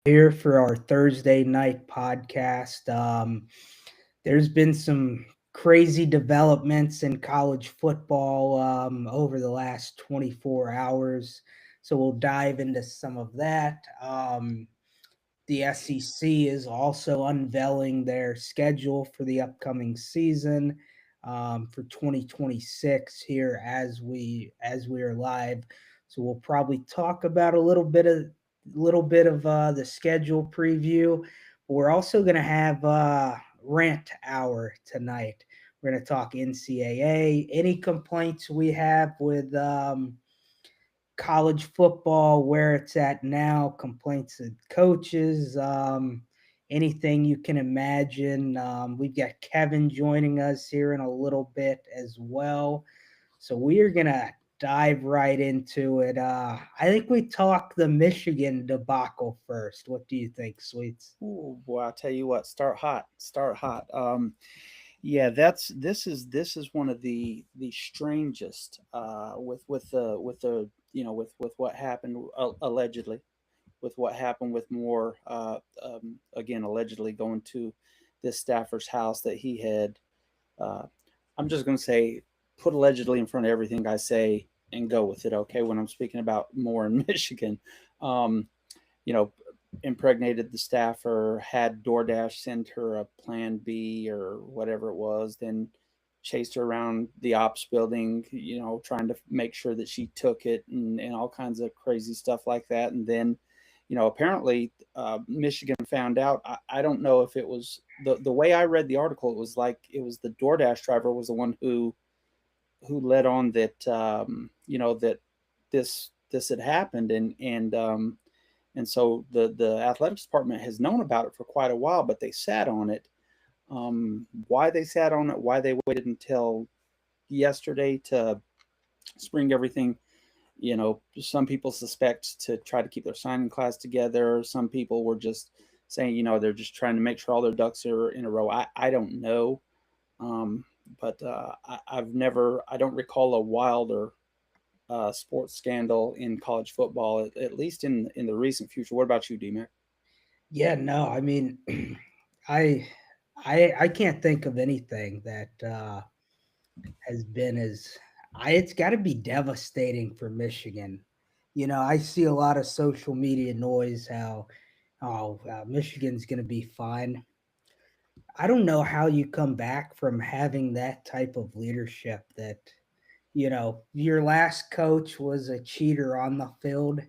here for our Thursday night podcast. There's been some crazy developments in college football over the last 24 hours. So we'll dive into some of that. The SEC is also unveiling their schedule for the upcoming season for 2026 here as we are live. So we'll probably talk about a little bit of the schedule preview. We're also going to have rant hour tonight. We're going to talk NCAA, any complaints we have with college football, where it's at now, complaints of coaches, anything you can imagine. We've got Kevin joining us here in a little bit as well. So we are going to dive right into it. I think we talk the Michigan debacle first. What do you think, Sweets? Oh boy, I'll tell you what, start hot, start hot. Yeah, this is one of the strangest with the with what happened allegedly, with what happened with Moore, again allegedly going to this staffer's house that he had. Uh, I'm just going to say put allegedly in front of everything I say and go with it. Okay, when I'm speaking about Moore in Michigan, um, you know, impregnated the staffer, had DoorDash send her a plan B or whatever it was, then chased her around the ops building, trying to make sure that she took it and all kinds of crazy stuff like that. And then, apparently Michigan found out. I don't know if it was the way I read the article, it was like it was the DoorDash driver was the one who led on that, that this had happened. And so the athletics department has known about it for quite a while, but they sat on it. Why they sat on it, why they waited until yesterday to spring everything, some people suspect to try to keep their signing class together. Some people were just saying, they're just trying to make sure all their ducks are in a row. I don't know. Um, but I don't recall a wilder sports scandal in college football, at least in the recent future. What about you, DMAC? Yeah, no, I mean, I I can't think of anything that has been as it's got to be devastating for Michigan. I see a lot of social media noise how Michigan's going to be fine. I don't know how you come back from having that type of leadership that your last coach was a cheater on the field.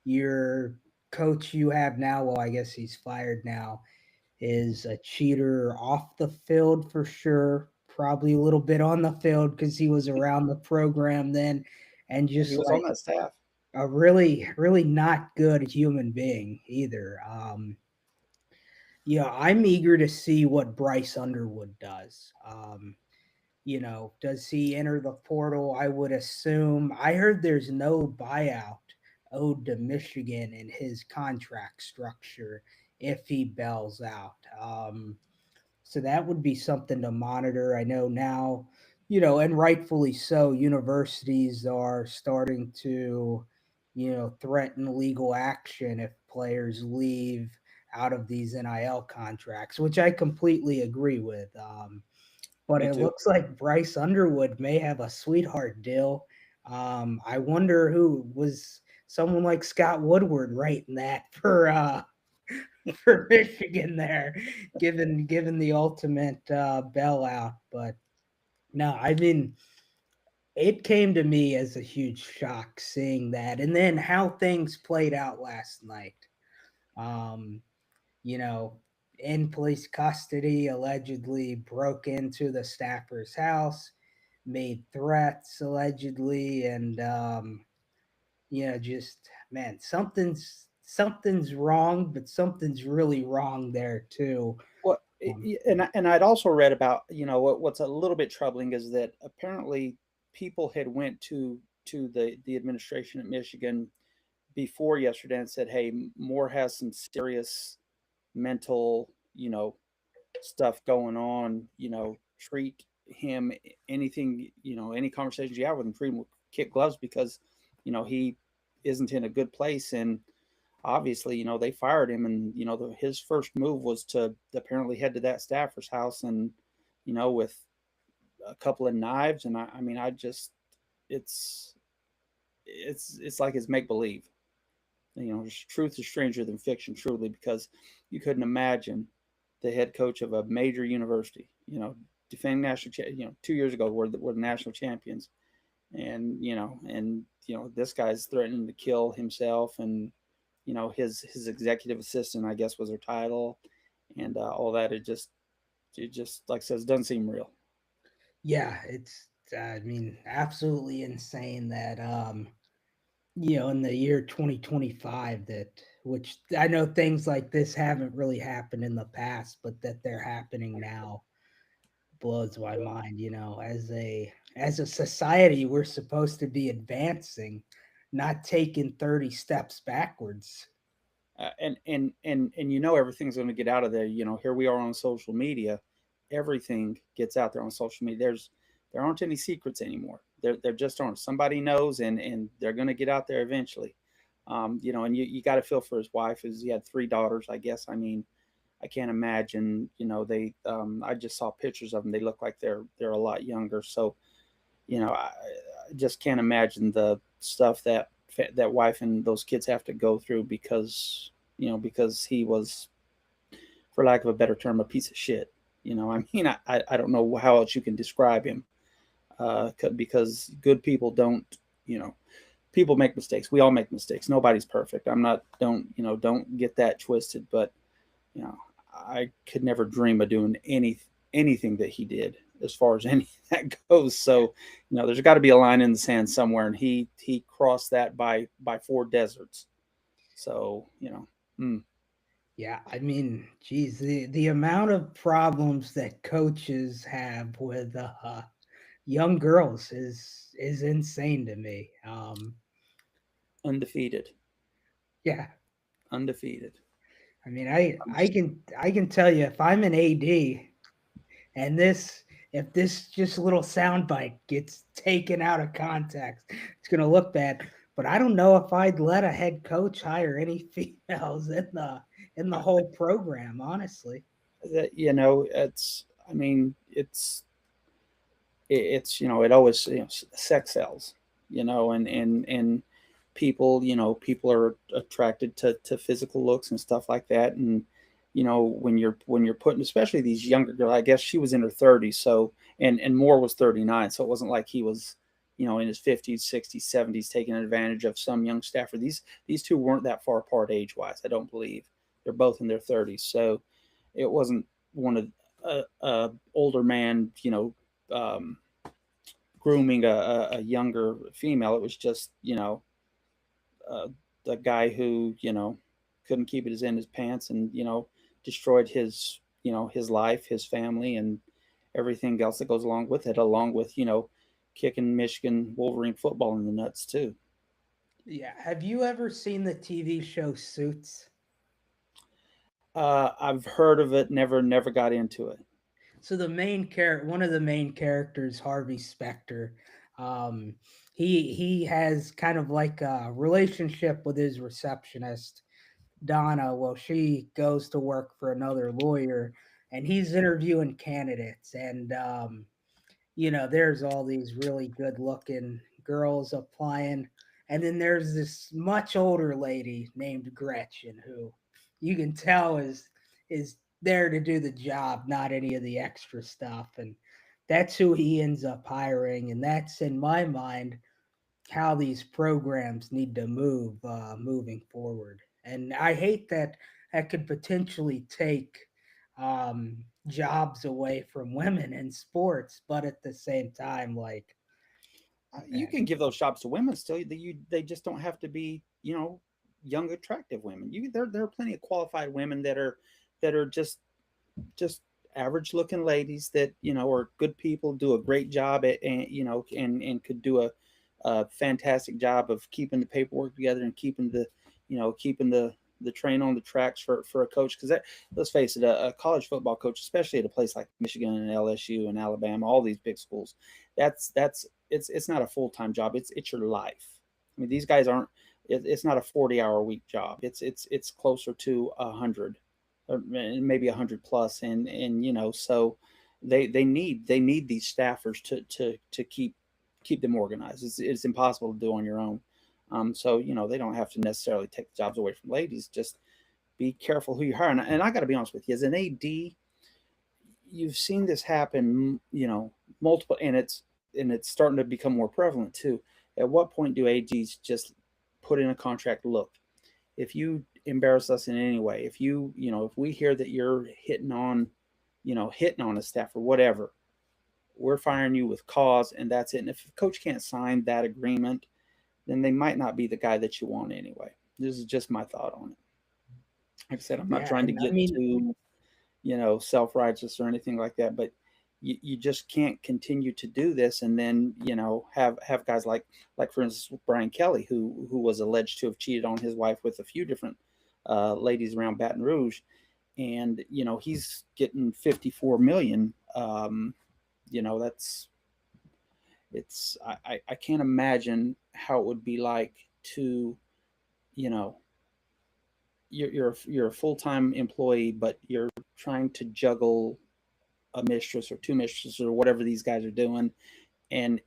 Your coach you have now, well, I guess he's fired now, is a cheater off the field for sure. Probably a little bit on the field because he was around the program then, and Yeah, he just was on like that staff. a really, really not good human being either. I'm eager to see what Bryce Underwood does. Does he enter the portal? I would assume. I heard there's no buyout owed to Michigan in his contract structure if he bails out. So that would be something to monitor. I know now, and rightfully so, universities are starting to, threaten legal action if players leave out of these NIL contracts, which I completely agree with. But Me it too. looks like Bryce Underwood may have a sweetheart deal. I wonder who was someone like Scott Woodward writing that for for Michigan there, given the ultimate bailout. But no, I mean it came to me as a huge shock seeing that, and then how things played out last night. Um, you know, in police custody, allegedly broke into the staffer's house, made threats allegedly, and just man, something's wrong, but something's really wrong there too. Well, Um, and I'd also read about, what's a little bit troubling is that apparently people had went to the administration at Michigan before yesterday and said, "Hey, Moore has some serious mental, stuff going on. Treat him, anything, any conversations you have with him, treat him with kid gloves because, he isn't in a good place." And obviously, they fired him, and his first move was to apparently head to that staffer's house, and with a couple of knives, and I mean, I just, it's it's like it's make believe. Truth is stranger than fiction, truly, because you couldn't imagine the head coach of a major university, defending national, 2 years ago, we're the national champions, and this guy's threatening to kill himself, and his executive assistant, I guess, was her title, and all that. It just like I says, doesn't seem real. Yeah, it's I mean, absolutely insane that in the year 2025, that which I know things like this haven't really happened in the past, but that they're happening now blows my mind. As a society, we're supposed to be advancing, not taking 30 steps backwards. And everything's going to get out of there. Here we are on social media, everything gets out there on social media. There aren't any secrets anymore. There just aren't. Somebody knows, and they're going to get out there eventually. And you got to feel for his wife, as he had 3 daughters, I guess. I mean, I can't imagine. I just saw pictures of them. They look like they're a lot younger. So I just can't imagine the stuff that wife and those kids have to go through, because he was, for lack of a better term, a piece of shit. I mean, I don't know how else you can describe him, because good people don't, people make mistakes. We all make mistakes. Nobody's perfect. I'm not, don't get that twisted, but, you know, I could never dream of doing anything that he did, as far as any that goes. So, there's got to be a line in the sand somewhere, and he crossed that by 4 deserts. So, mm, Yeah, I mean, geez, the amount of problems that coaches have with young girls is insane to me. undefeated, Yeah, undefeated. I mean, I I'm I just can I can tell you, if I'm an AD and if this just little soundbite gets taken out of context, it's gonna look bad. But I don't know if I'd let a head coach hire any females in the whole program, honestly. that it's. I mean, it's it always, sex sells, and people are attracted to physical looks and stuff like that. And when you're putting, especially these younger girls, I guess she was in her 30s, so, and Moore was 39, so it wasn't like he was in his 50s, 60s, 70s, taking advantage of some young staffer. These two weren't that far apart age wise, I don't believe. They're both in their 30s, so it wasn't one of older man, um, grooming a younger female. It was just, uh, the guy who, couldn't keep it in his pants, and destroyed his life, his family, and everything else that goes along with it, along with kicking Michigan Wolverine football in the nuts too. Yeah. Have you ever seen the TV show Suits? I've heard of it, never got into it. So one of the main characters, Harvey Specter, um, he has kind of like a relationship with his receptionist, Donna. Well, she goes to work for another lawyer, and he's interviewing candidates, and there's all these really good looking girls applying. And then there's this much older lady named Gretchen, who you can tell is there to do the job, not any of the extra stuff. And that's who he ends up hiring. And that's, in my mind, how these programs need to move moving forward. And I hate that that could potentially take jobs away from women in sports, but at the same time, like, You can give those jobs to women still. They just don't have to be, young, attractive women. There are plenty of qualified women that are just average looking ladies that are good people, do a great job at, and and could do a fantastic job of keeping the paperwork together, and keeping the train on the tracks for a coach. Because let's face it, a college football coach, especially at a place like Michigan and LSU and Alabama, all these big schools, that's it's not a full-time job. It's your life. I mean, these guys aren't it's not a 40-hour week job. It's closer to 100, or maybe 100 plus, and so they need these staffers to keep them organized. It's impossible to do on your own. So they don't have to necessarily take jobs away from ladies. Just be careful who you hire. And I got to be honest with you, as an AD, you've seen this happen, multiple, and it's starting to become more prevalent too. At what point do AGs just put in a contract? Look, if you embarrass us in any way, if we hear that you're hitting on a staff or whatever, we're firing you with cause, and that's it. And if a coach can't sign that agreement, then they might not be the guy that you want anyway. This is just my thought on it. Like I said, I'm not Yeah, trying to and I get mean, too self-righteous or anything like that, but you just can't continue to do this and then have guys like for instance Brian Kelly, who was alleged to have cheated on his wife with a few different ladies around Baton Rouge, and he's getting 54 million. That's it's I can't imagine how it would be like to you know you're a full-time employee, but you're trying to juggle a mistress or two mistresses or whatever these guys are doing, and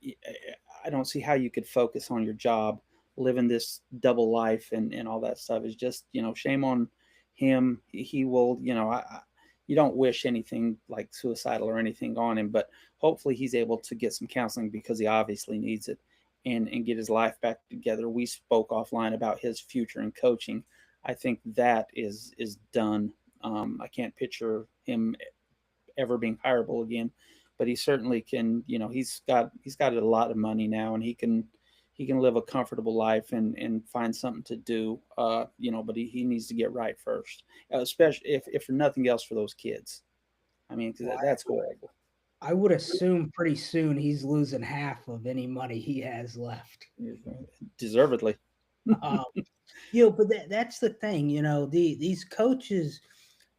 I don't see how you could focus on your job, living this double life and all that stuff. Is just shame on him. He will, you don't wish anything like suicidal or anything on him, but hopefully he's able to get some counseling because he obviously needs it, and get his life back together. We spoke offline about his future in coaching. I think that is done. I can't picture him ever being hireable again, but he certainly can. He's got a lot of money now, and he can live a comfortable life and find something to do. But he needs to get right first, especially if for nothing else for those kids. I mean, 'cause well, that's horrible. I would assume pretty soon he's losing half of any money he has left. Deservedly. Um, but that's the thing, these coaches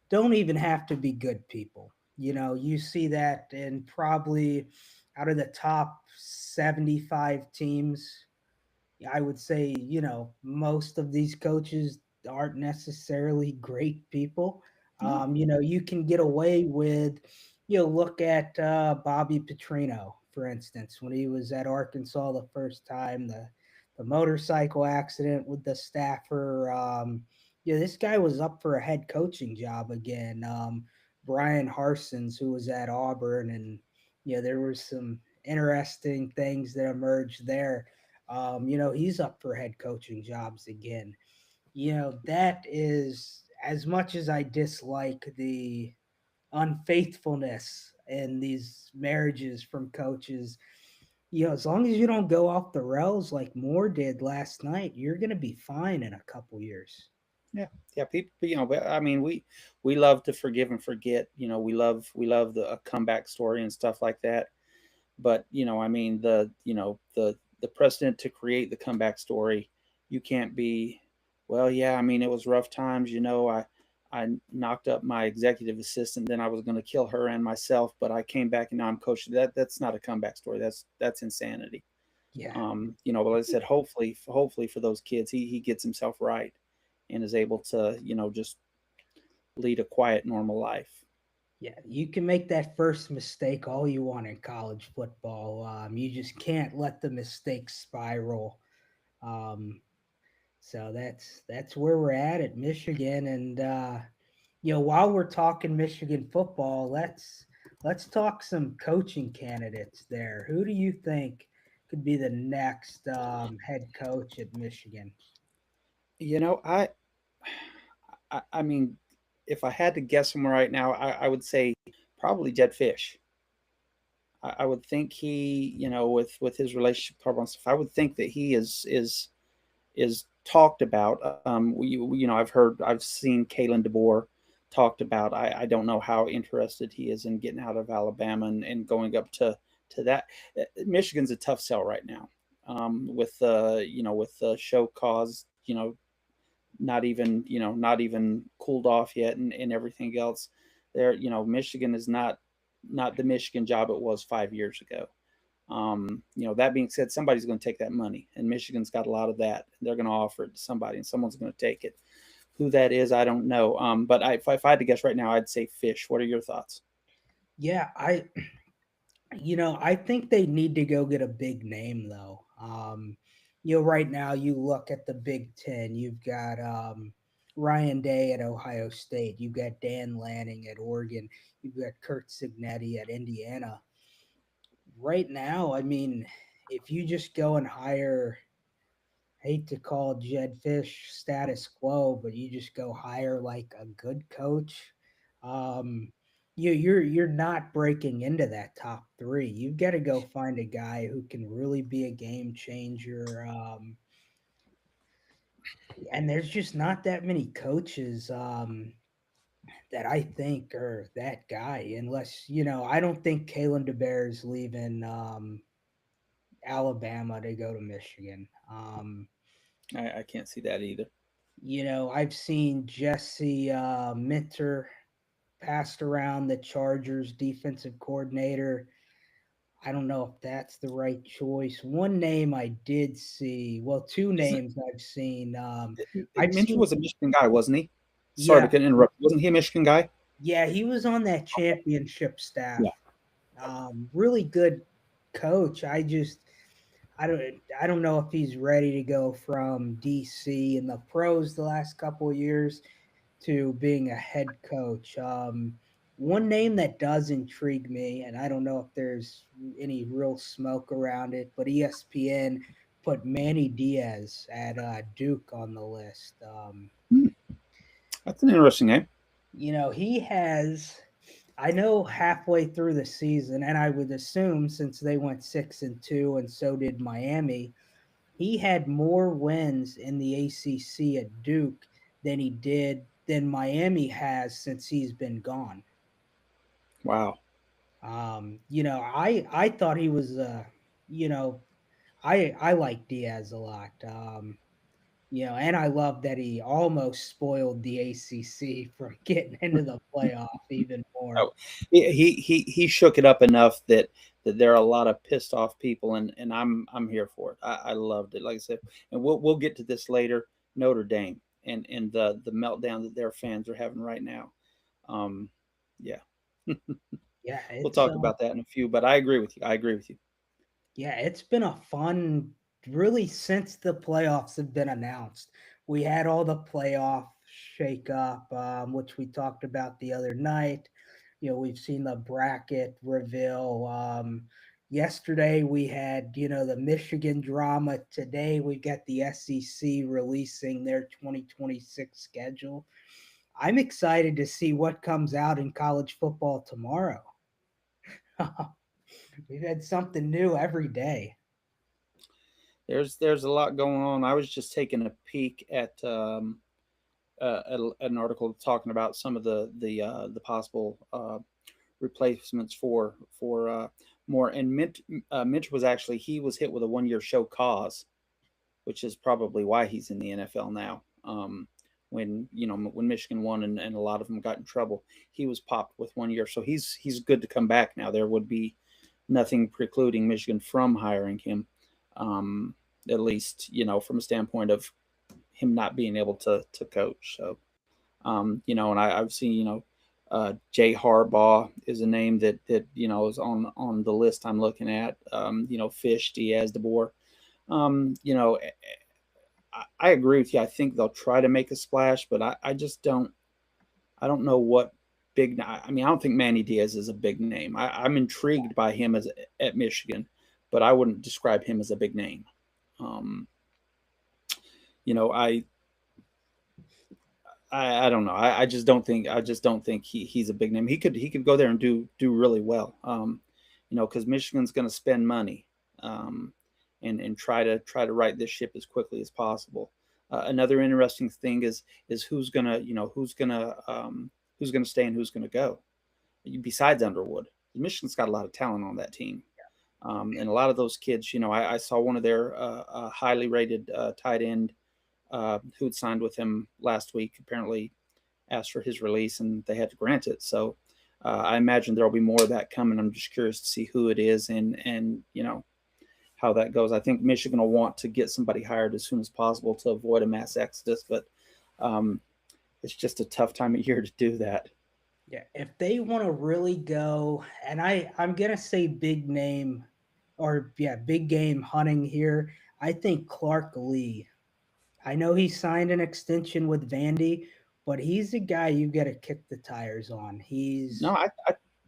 don't even have to be good people. You see that in probably out of the top 75 teams, I would say, most of these coaches aren't necessarily great people. No. You can get away with, look at Bobby Petrino, for instance, when he was at Arkansas the first time, the motorcycle accident with the staffer. This guy was up for a head coaching job again. Brian Harsons, who was at Auburn, and there was some interesting things that emerged there. He's up for head coaching jobs again. That is, as much as I dislike the unfaithfulness in these marriages from coaches, as long as you don't go off the rails like Moore did last night, you're going to be fine in a couple years. Yeah, yeah. People, but, I mean, we love to forgive and forget. We love the a comeback story and stuff like that. But I mean, the precedent to create the comeback story, you can't be. Well, yeah. I mean, it was rough times. I knocked up my executive assistant. Then I was going to kill her and myself, but I came back and now I'm coaching. That's not a comeback story. That's insanity. Yeah. But like I said, hopefully for those kids, he gets himself right and is able to, just lead a quiet, normal life. Yeah, you can make that first mistake all you want in college football. You just can't let the mistakes spiral. Um, so that's where we're at Michigan, and while we're talking Michigan football, let's talk some coaching candidates there. Who do you think could be the next head coach at Michigan? You know, I mean, if I had to guess him right now, I would say probably Jed Fish. I would think he, with his relationship problems, I would think that he is talked about. I've seen Kalen DeBoer talked about. I don't know how interested he is in getting out of Alabama and going up to that. Michigan's a tough sell right now, with the show cause, not even cooled off yet, and everything else. There, Michigan is not the Michigan job it was 5 years ago. That being said, somebody's going to take that money, and Michigan's got a lot of that. They're going to offer it to somebody, and someone's going to take it. Who that is, I don't know. But if I had to guess right now, I'd say Fish. What are your thoughts? Yeah, I think they need to go get a big name though. Right now you look at the Big Ten. You've got Ryan Day at Ohio State. You've got Dan Lanning at Oregon. You've got Kurt Signetti at Indiana. Right now, I mean, if you just go and hire, I hate to call Jed Fish status quo, but you just go hire like a good coach. Um, you're not breaking into that top three. You've got to go find a guy who can really be a game changer. And there's just not that many coaches that I think are that guy. Unless I don't think Kalen DeBear is leaving Alabama to go to Michigan. I can't see that either. I've seen Jesse Minter passed around, the Chargers defensive coordinator. I don't know if that's the right choice. One name I did see, well, two Isn't names I've seen. I've Minter seen, was a Michigan guy, wasn't he? Sorry yeah, to interrupt. Wasn't he a Michigan guy? yeah, he was on that championship staff. Yeah. Really good coach. I don't know if he's ready to go from DC in the pros the last couple of years to being a head coach. One name that does intrigue me, and I don't know if there's any real smoke around it, but ESPN put Manny Diaz at Duke on the list. Hmm, that's an interesting name. He has. I know halfway through the season, and I would assume since they went 6-2, and so did Miami, he had more wins in the ACC at Duke than Miami has since he's been gone. Wow. I thought he was you know, I like Diaz a lot. And I love that he almost spoiled the ACC from getting into the playoff even more. Oh, he shook it up enough that there are a lot of pissed off people, and I'm here for it. I loved it. Like I said, and we'll get to this later. Notre Dame and the meltdown that their fans are having right now. Um, yeah, Yeah, we'll it's talk about that in a few. But I agree with you. I agree with you. yeah, it's been a fun really since the playoffs have been announced. We had all the playoff shake up, which we talked about the other night. We've seen the bracket reveal. Yesterday we had, the Michigan drama. Today we got the SEC releasing their 2026 schedule. I'm excited to see what comes out in college football tomorrow. We've had something new every day. There's a lot going on. I was just taking a peek at an article talking about some of the possible replacements for more. And Mitch was actually he was hit with a 1 year show cause, which is probably why he's in the NFL now. When Michigan won and a lot of them got in trouble, he was popped with 1 year, so he's good to come back now. There would be nothing precluding Michigan from hiring him, at least from a standpoint of him not being able to coach. So and I've seen Jay Harbaugh is a name that is on the list I'm looking at. Fish, Diaz, DeBoer. I agree with you. I think they'll try to make a splash, but I just don't. I don't know what big. I mean, I don't think Manny Diaz is a big name. I'm intrigued by him as at Michigan, but I wouldn't describe him as a big name. Um, you know, I don't know. I just don't think he's a big name. He could go there and do really well. Because Michigan's going to spend money, and try to right this ship as quickly as possible. Another interesting thing is who's gonna stay and who's gonna go. Besides Underwood, Michigan's got a lot of talent on that team. And a lot of those kids, I saw one of their highly rated tight end who had signed with him last week apparently asked for his release and they had to grant it. So I imagine there'll be more of that coming. I'm just curious to see who it is and how that goes. I think Michigan will want to get somebody hired as soon as possible to avoid a mass exodus, but um, it's just a tough time of year to do that. Yeah, if they want to really go, and I'm gonna say big name, or yeah, big game hunting here. I think Clark Lee. I know he signed an extension with Vandy, but he's a guy you got to kick the tires on. No,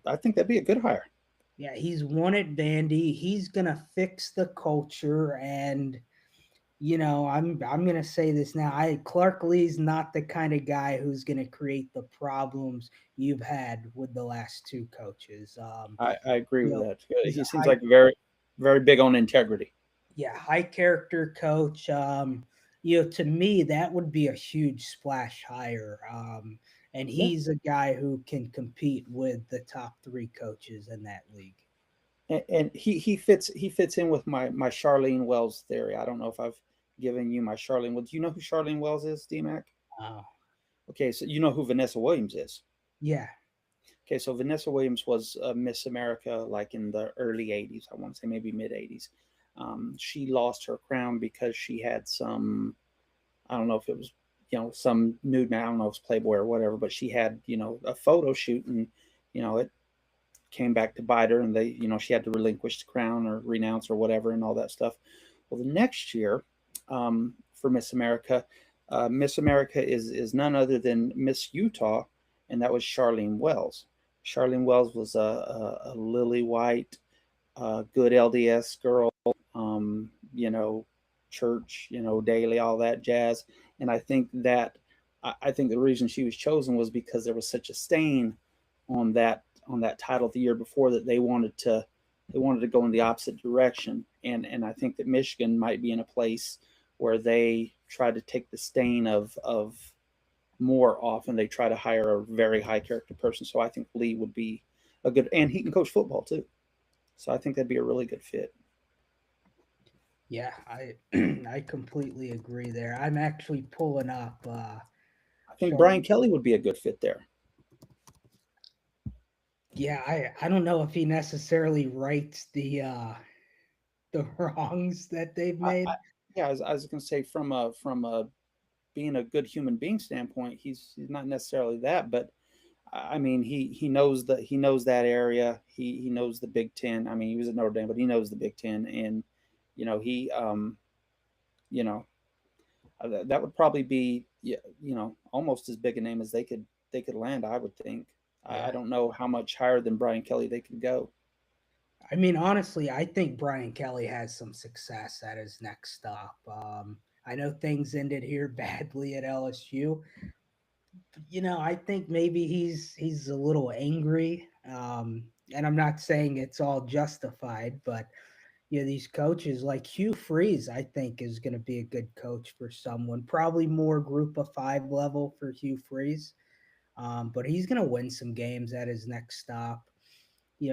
I think that'd be a good hire. Yeah, he's won at Vandy. He's gonna fix the culture, and I'm gonna say this now. Clark Lee's not the kind of guy who's gonna create the problems you've had with the last two coaches. I agree You with know, that. he's He a seems high, like very, very big on integrity. yeah, high character coach. To me, that would be a huge splash hire. And Yeah. he's a guy who can compete with the top three coaches in that league. And he fits in with my Charlene Wells theory. I don't know if I've given you my Charlene Wells. Do you know who Charlene Wells is, DMAC? Oh, Okay, so you know who Vanessa Williams is. yeah, Okay, so Vanessa Williams was Miss America like in the early 80s. I want to say maybe mid 80s. She lost her crown because she had some, I don't know if it was, some nude man, I don't know if it was Playboy or whatever, but she had, a photo shoot and, it came back to bite her and she had to relinquish the crown or renounce or whatever and all that stuff. Well, the next year for Miss America is none other than Miss Utah, and that was Charlene Wells. Charlene Wells was a lily white, good LDS girl, um, you know, church, daily, all that jazz. And I think the reason she was chosen was because there was such a stain on that title the year before that they wanted to go in the opposite direction. And I think that Michigan might be in a place where they try to take the stain of more off and they try to hire a very high character person. So I think Lee would be a good, and he can coach football too. So I think that'd be a really good fit. yeah, I I completely agree there. I'm actually pulling up I think Brian Charlotte. Kelly would be a good fit there. Yeah, I don't know if he necessarily rights the wrongs that they've I made. yeah, I was gonna say from a being a good human being standpoint, he's not necessarily that, but I mean he knows that area. He knows the Big Ten. I mean he was at Notre Dame, but he knows the Big Ten, and he you know that would probably be, yeah, almost as big a name as they could land. I would think. I Yeah. don't know how much higher than Brian Kelly they could go. I mean, honestly, I think Brian Kelly has some success at his next stop. I know things ended here badly at LSU. I think maybe he's a little angry. And I'm not saying it's all justified, but these coaches like Hugh Freeze, I think is going to be a good coach for someone. Probably more group of five level for Hugh Freeze. But he's going to win some games at his next stop.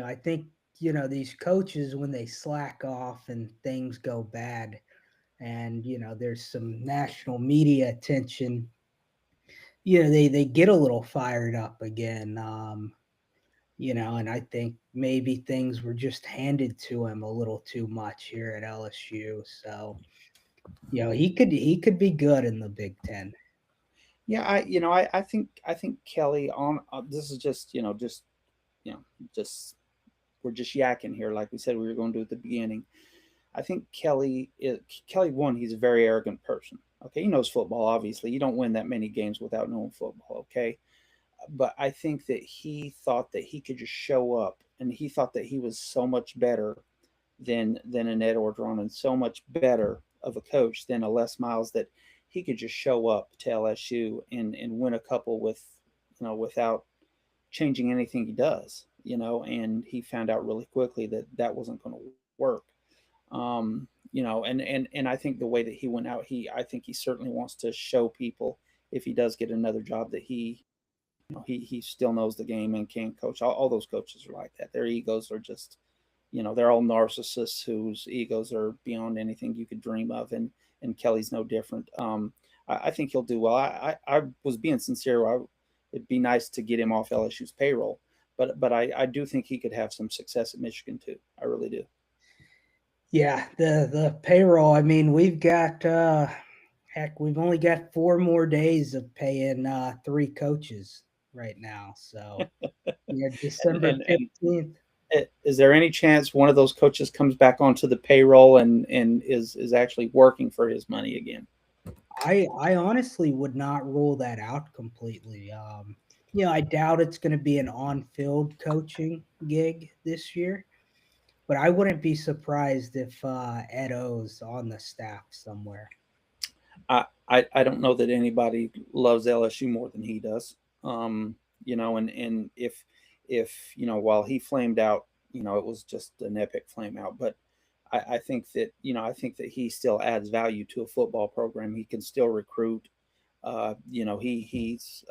I think, these coaches, when they slack off and things go bad and, there's some national media attention, they get a little fired up again. And I think maybe things were just handed to him a little too much here at LSU. So, he could be good in the Big Ten. Yeah, I think Kelly on this is you know just we're just yakking here, like we said we were going to do at the beginning. I think Kelly one. He's a very arrogant person. Okay, he knows football. Obviously, you don't win that many games without knowing football. Okay, but I think that he thought that he could just show up, and he thought that he was so much better than an Ed Orgeron, and so much better of a coach than a Les Miles, that he could just show up to LSU and win a couple without changing anything he does. And he found out really quickly that that wasn't going to work. And I think the way that he went out, I think he certainly wants to show people, if he does get another job, that he still knows the game and can coach. All those coaches are like that. Their egos are just, they're all narcissists whose egos are beyond anything you could dream of. And Kelly's no different. I think he'll do well. I was being sincere. It'd be nice to get him off LSU's payroll, but I do think he could have some success at Michigan too. I really do. Yeah, the payroll. I mean, we've got heck, we've only got 4 more days of paying 3 coaches right now. So yeah, And December and and 15th. is there any chance one of those coaches comes back onto the payroll and is actually working for his money again? I honestly would not rule that out completely. I doubt it's going to be an on-field coaching gig this year, but I wouldn't be surprised if Ed O's on the staff somewhere. I don't know that anybody loves LSU more than he does. And if while he flamed out, it was just an epic flame out. But I think that he still adds value to a football program. He can still recruit. He's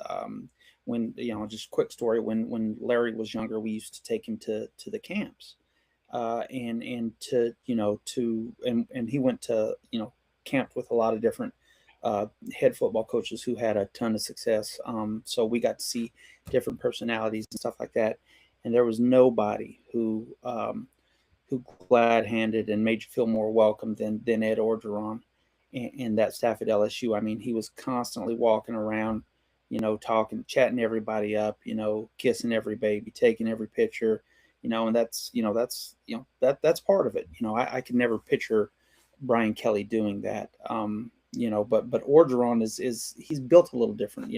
when just quick story, when Larry was younger, we used to take him to the camps, and to to and he went to camped with a lot of different head football coaches who had a ton of success. So we got to see different personalities and stuff like that, and there was nobody who glad handed and made you feel more welcome than Ed Orgeron and that staff at LSU. I mean, he was constantly walking around, talking, chatting everybody up, kissing every baby, taking every picture, and that's part of it. I could never picture Brian Kelly doing that. But Orgeron is he's built a little different.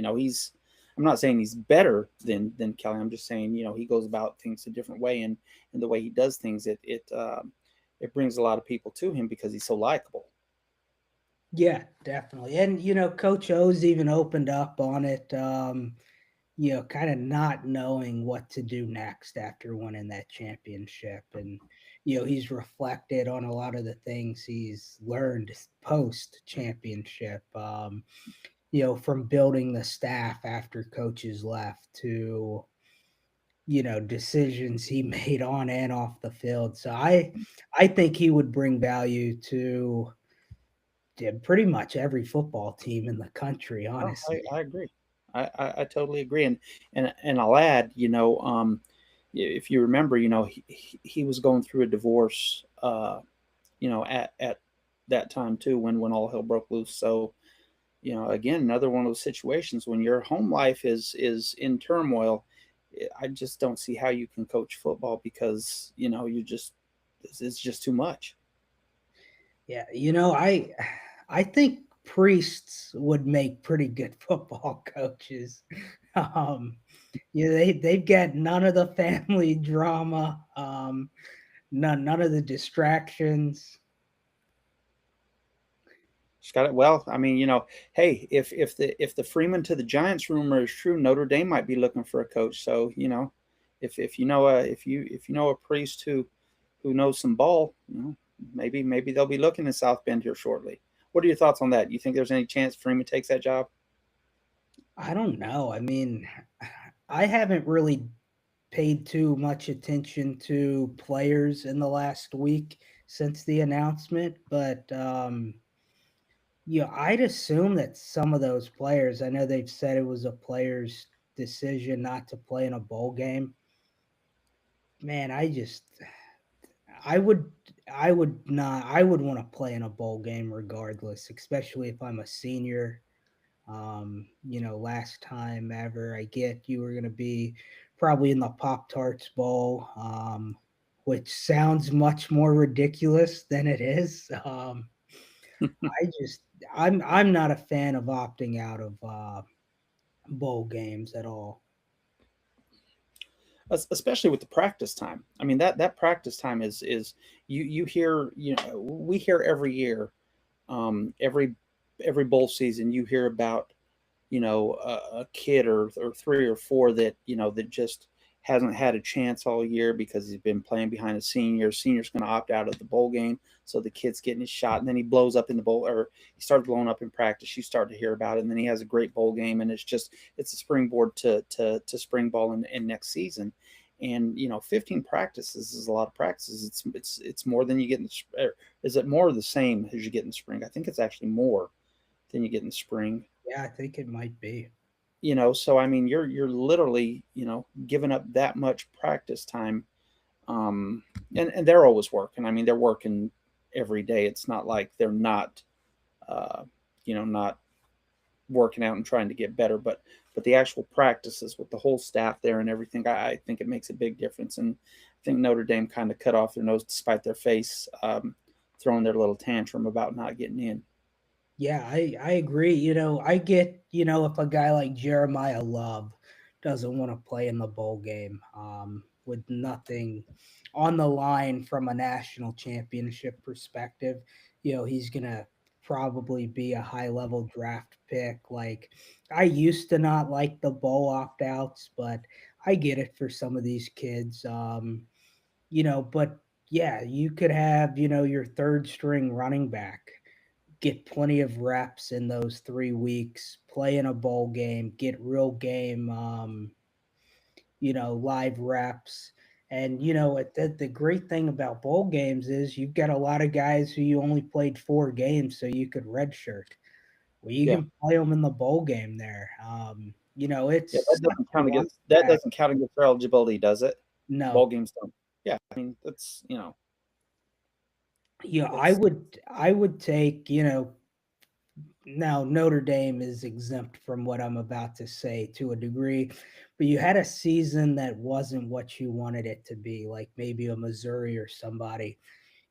I'm not saying he's better than Kelly. I'm just saying, he goes about things a different way, and the way he does things, it brings a lot of people to him because he's so likable. Yeah, definitely. And Coach O's even opened up on it. Kind of not knowing what to do next after winning that championship. And, he's reflected on a lot of the things he's learned post championship, from building the staff after coaches left to, decisions he made on and off the field. So I think he would bring value to pretty much every football team in the country, Oh, honestly. I agree. I totally agree, and I'll add, if you remember, he was going through a divorce, at that time too, when all hell broke loose. So, again, another one of those situations when your home life is in turmoil. I just don't see how you can coach football because you just it's just too much. Yeah, I think priests would make pretty good football coaches. Um, they've got none of the family drama, none of the distractions. Just got it. Well, I mean, hey, if the Freeman to the Giants rumor is true, Notre Dame might be looking for a coach. So, if you know a if you know a priest who knows some ball, maybe they'll be looking in South Bend here shortly. What are your thoughts on that? You think there's any chance Freeman takes that job? I don't know. I mean, I haven't really paid too much attention to players in the last week since the announcement, but I'd assume that some of those players, I know they've said it was a player's decision not to play in a bowl game. Man, I would, I would not, I would want to play in a bowl game regardless, especially if I'm a senior. Last time ever, I get you were going to be probably in the Pop Tarts Bowl, which sounds much more ridiculous than it is. I just I'm not a fan of opting out of bowl games at all. Especially with the practice time. I mean, that practice time is you hear, we hear every year, every bowl season you hear about, a kid or three or four that that just hasn't had a chance all year because he's been playing behind a senior. Senior's going to opt out of the bowl game, so the kid's getting his shot, and then he blows up in the bowl, or he started blowing up in practice. You start to hear about it, and then he has a great bowl game, and it's a springboard to spring ball in next season. And 15 practices is a lot of practices. It's more than you get in is it more of the same as you get in the spring? I think it's actually more than you get in the spring. Yeah, I think it might be. So I mean, you're literally, giving up that much practice time. Um, and they're always working. I mean, they're working every day. It's not like they're not, uh, not working out and trying to get better, but the actual practices with the whole staff there and everything, I think it makes a big difference. And I think Notre Dame kind of cut off their nose despite their face, throwing their little tantrum about not getting in. Yeah, I agree. I get, if a guy like Jeremiah Love doesn't want to play in the bowl game, with nothing on the line from a national championship perspective, he's gonna probably be a high level draft pick. Like, I used to not like the bowl opt outs, but I get it for some of these kids. But yeah, you could have, your third string running back get plenty of reps in those 3 weeks, play in a bowl game, get real game, live reps. And the great thing about bowl games is you've got a lot of guys who you only played 4 games, so you could redshirt. Well, you Yeah, can play them in the bowl game there. yeah, It's not too long. that Yeah, doesn't count against their eligibility, does it? Bowl no, games don't. Yeah, I mean that's I it's would take, now Notre Dame is exempt from what I'm about to say to a degree, but you had a season that wasn't what you wanted it to be, like maybe a Missouri or somebody.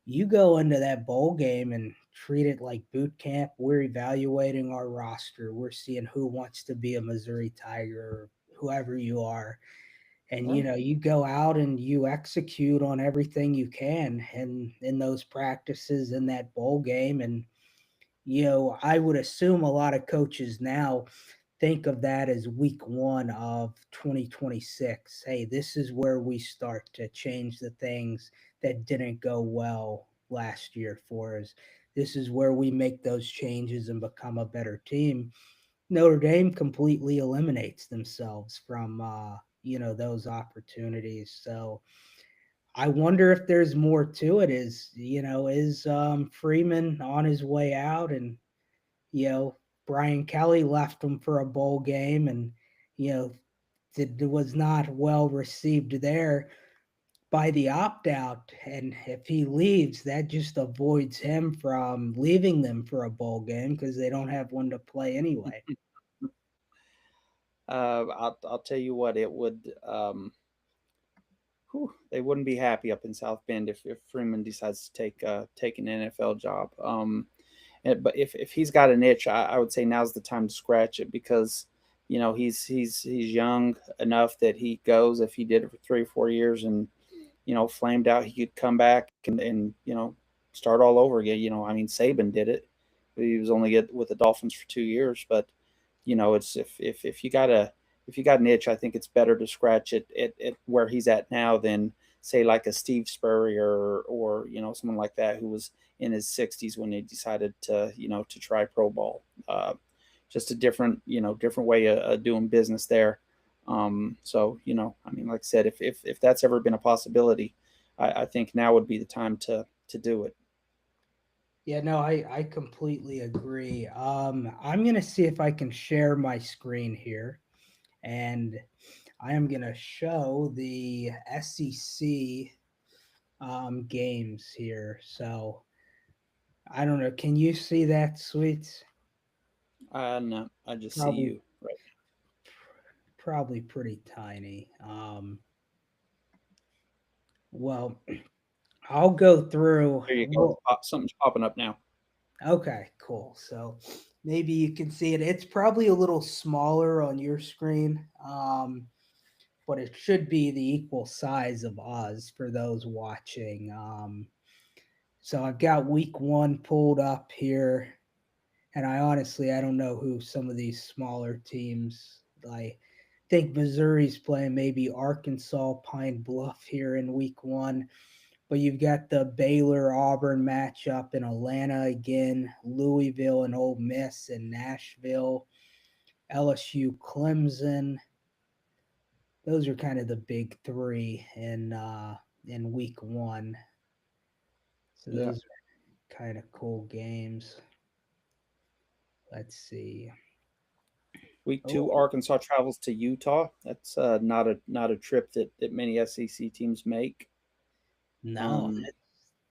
You go into that bowl game and treat it like boot camp. We're evaluating our roster. We're seeing who wants to be a Missouri Tiger or whoever you are. And yeah, you go out and you execute on everything you can and in those practices in that bowl game. And I would assume a lot of coaches now think of that as week one of 2026. Hey, this is where we start to change the things that didn't go well last year for us. This is where we make those changes and become a better team. Notre Dame completely eliminates themselves from those opportunities. So I wonder if there's more to it. Is Freeman on his way out? And Brian Kelly left him for a bowl game, and you know it was not well received there by the opt out. And if he leaves, that just avoids him from leaving them for a bowl game because they don't have one to play anyway. I'll tell you what, it would they wouldn't be happy up in South Bend if Freeman decides to take an NFL job. But if he's got an itch, I would say now's the time to scratch it because he's young enough that he goes if he did it for 3 or 4 years and flamed out, he could come back and start all over again. I mean Saban did it. He was only with the Dolphins for 2 years, but it's if you got an itch, I think it's better to scratch it at where he's at now than say like a Steve Spurrier or someone like that who was in his 60s when he decided to try pro ball. Just a different way of doing business there. So I mean, like I said, if that's ever been a possibility, I think now would be the time to do it. Yeah, no, I completely agree. I'm gonna see if I can share my screen here, and I am gonna show the SEC games here. So I don't know. Can you see that, Sweets? No, I just see Probably, you right. probably pretty tiny. Well, I'll go through. There you go. Well, Something's popping up now. okay, cool. So maybe you can see it. It's probably a little smaller on your screen, but it should be the equal size of Oz for those watching. So I've got week one pulled up here, and I don't know who some of these smaller teams. I think Missouri's playing maybe Arkansas, Pine Bluff here in week one. But you've got the Baylor Auburn matchup in Atlanta again, Louisville and Ole Miss in Nashville, LSU Clemson. Those are kind of the big three in week one. So Yeah. those are kind of cool games. Let's see. Week 2, Oh, Arkansas travels to Utah. That's not a trip that many SEC teams make. no, Um,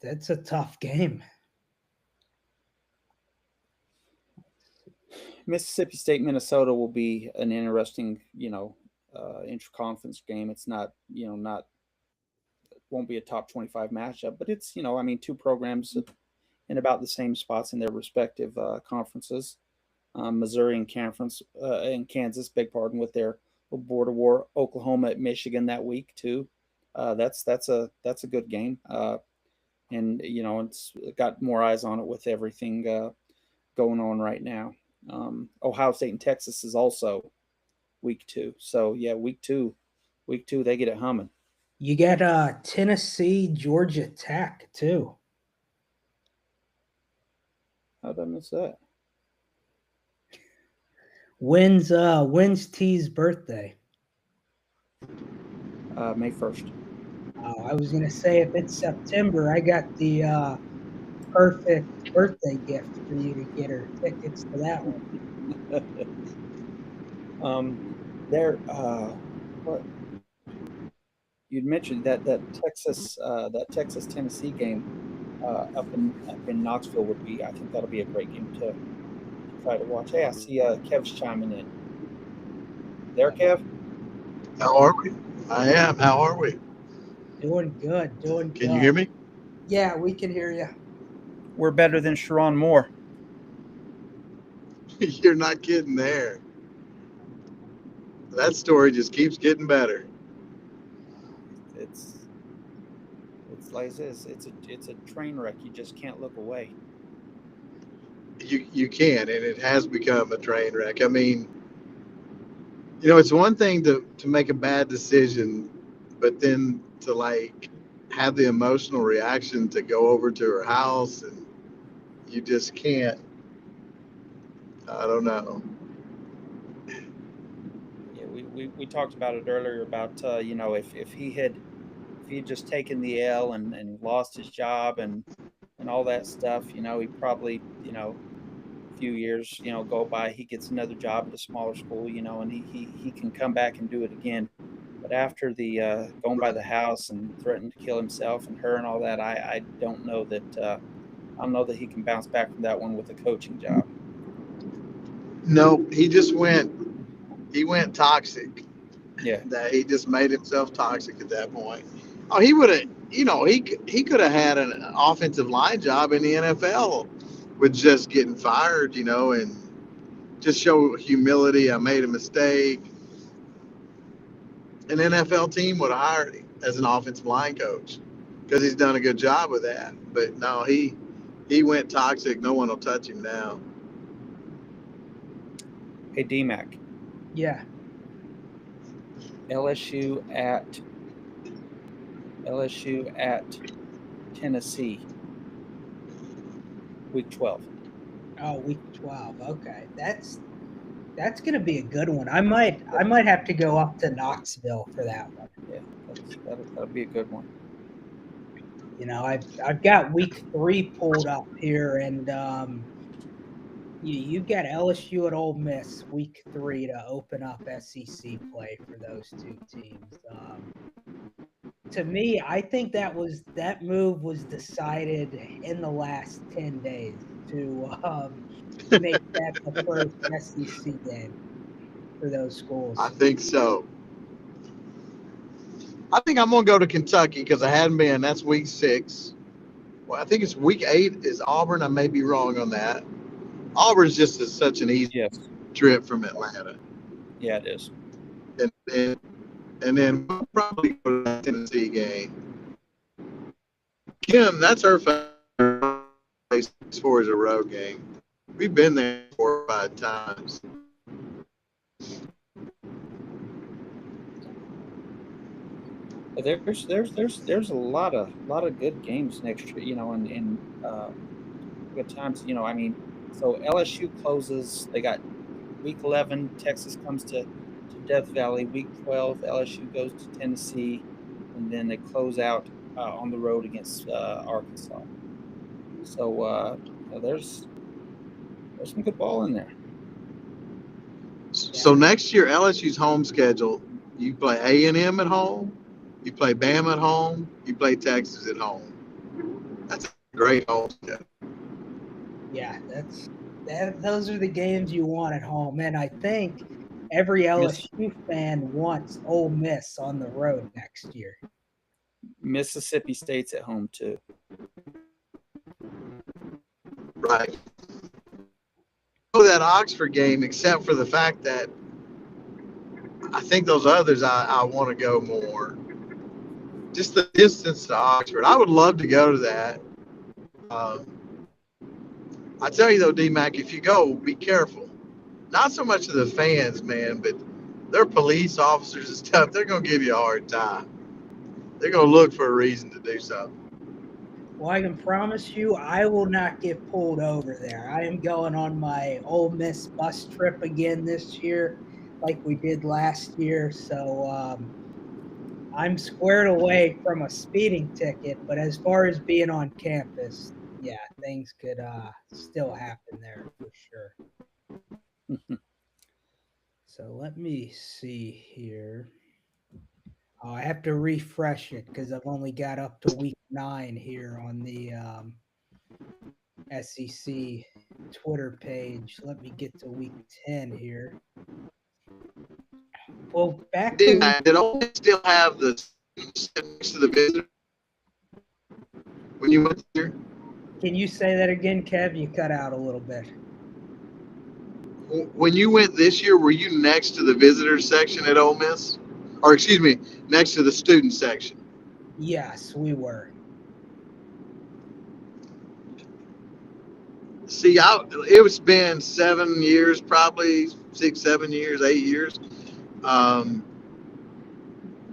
that's a tough game. Mississippi State, Minnesota will be an interesting, interconference game. It's not, not won't be a top 25 matchup, but it's, I mean, two programs in about the same spots in their respective conferences. Missouri and Kansas, beg pardon, with their border war. Oklahoma at Michigan that week too. That's a good game, and it's got more eyes on it with everything going on right now. Ohio State and Texas is also week 2. So yeah, week two they get it humming. You get Tennessee, Georgia Tech too. How did I miss that? When's T's birthday? May 1st. Oh, I was gonna say if it's September, I got the perfect birthday gift for you to get her tickets to that one. There, what you'd mentioned that Texas Tennessee game up in Knoxville would be. I think that'll be a great game to try to watch. Hey, I see Kev's chiming in. There, Kev. How are we? I am. How are we? Doing good, doing Can good. you hear me? Yeah, we can hear you. We're better than Sharon Moore. You're not kidding there. That story just keeps getting better. It's like this. It's a train wreck. You just can't look away. You can, and it has become a train wreck. I mean, it's one thing to make a bad decision, but then to like have the emotional reaction to go over to her house, and you just can't. I don't know. Yeah, we talked about it earlier about if he had just taken the L and lost his job and all that stuff, he probably, a few years, go by, he gets another job at a smaller school, and he can come back and do it again. But after the going by the house and threatening to kill himself and her and all that, I don't know that he can bounce back from that one with a coaching job. No, he went toxic. Yeah. That he just made himself toxic at that point. Oh, he would have, he could have had an offensive line job in the NFL with just getting fired, and just show humility. I made a mistake. An NFL team would have hired him as an offensive line coach because he's done a good job with that. But no, he went toxic. No one will touch him now. Hey, DMAC. Yeah. LSU at Tennessee, week 12. Oh, week 12. Okay, that's gonna be a good one. I might have to go up to Knoxville for that one. Yeah, that'll be a good one. I've got week 3 pulled up here, and you've got LSU at Ole Miss week 3 to open up SEC play for those two teams. To me, I think that move was decided in the last 10 days to make that the first SEC game for those schools. I think so. I think I'm going to go to Kentucky because I hadn't been. That's week 6. Well, I think it's week 8 is Auburn. I may be wrong on that. Auburn's just such an easy trip from Atlanta. Yeah, it is. And then we'll probably go to the Tennessee game. Kim, that's her favorite place for as a road game. We've been there 4 or 5 times. There's a lot of good games next year, and good times. I mean, so LSU closes. They got week 11. Texas comes to Death Valley. Week 12, LSU goes to Tennessee, and then they close out on the road against Arkansas. So there's some good ball in there. So next year, LSU's home schedule, you play A&M at home, you play Bama at home, you play Texas at home. That's a great home schedule. Yeah, those are the games you want at home. And I think every LSU fan wants Ole Miss on the road next year. Mississippi State's at home too. Right. That Oxford game, except for the fact that I think those others I want to go more. Just the distance to Oxford. I would love to go to that. I tell you though, D-Mac, if you go, be careful. Not so much of the fans, man, but they're police officers and stuff. They're going to give you a hard time. They're going to look for a reason to do something. Well, I can promise you I will not get pulled over there. I am going on my Ole Miss bus trip again this year like we did last year. So I'm squared away from a speeding ticket. But as far as being on campus, yeah, things could still happen there for sure. So let me see here. Oh, I have to refresh it because I've only got up to week 9 here on the SEC Twitter page. Let me get to week 10 here. Well, back to did Ole Miss still have the next to the visitor when you went there? Can you say that again, Kev? You cut out a little bit. When you went this year, were you next to the visitor section at Ole Miss? Or excuse me, next to the student section? Yes, we were. See, it's been 7 years, probably 6, 7 years, 8 years.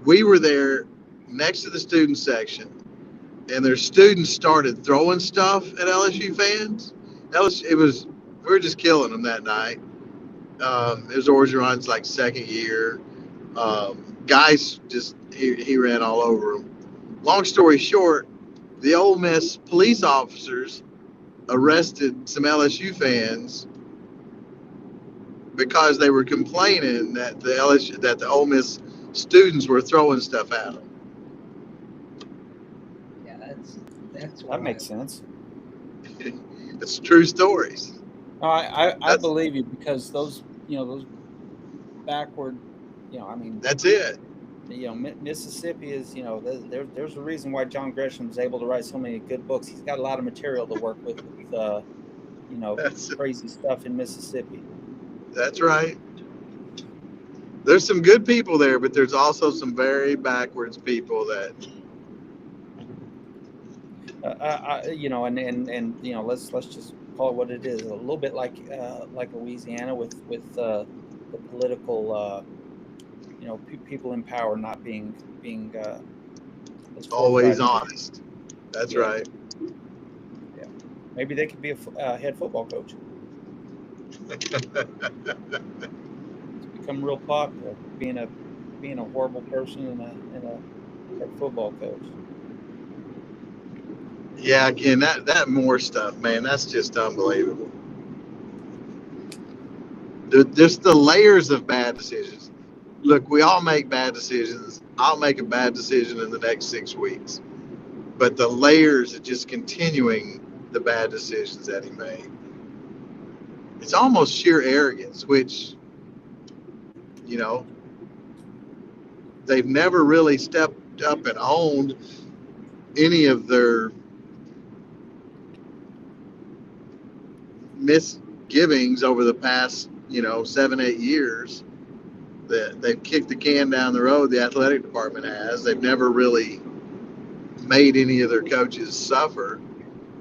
We were there next to the student section, and their students started throwing stuff at LSU fans. We were just killing them that night. It was Orgeron's like second year. Guys he ran all over them. Long story short, the Ole Miss police officers arrested some LSU fans because they were complaining that the Ole Miss students were throwing stuff at them. Yeah, that's that makes sense. It's true stories. I believe you because those backward, that's it. Mississippi is, there's a reason why John Grisham is able to write so many good books. He's got a lot of material to work with crazy stuff in Mississippi. That's right. There's some good people there, but there's also some very backwards people that. Let's just call it what it is. A little bit like Louisiana with the political. People in power not being always honest. That's right. Yeah, maybe they could be a head football coach. It's become real popular being a horrible person and a head football coach. Yeah, again, that Moore stuff, man, that's just unbelievable. Just the layers of bad decisions. Look, we all make bad decisions. I'll make a bad decision in the next 6 weeks. But the layers of just continuing the bad decisions that he made. It's almost sheer arrogance, which, they've never really stepped up and owned any of their misgivings over the past, 7, 8 years. That they've kicked the can down the road. The athletic department has. They've never really made any of their coaches suffer.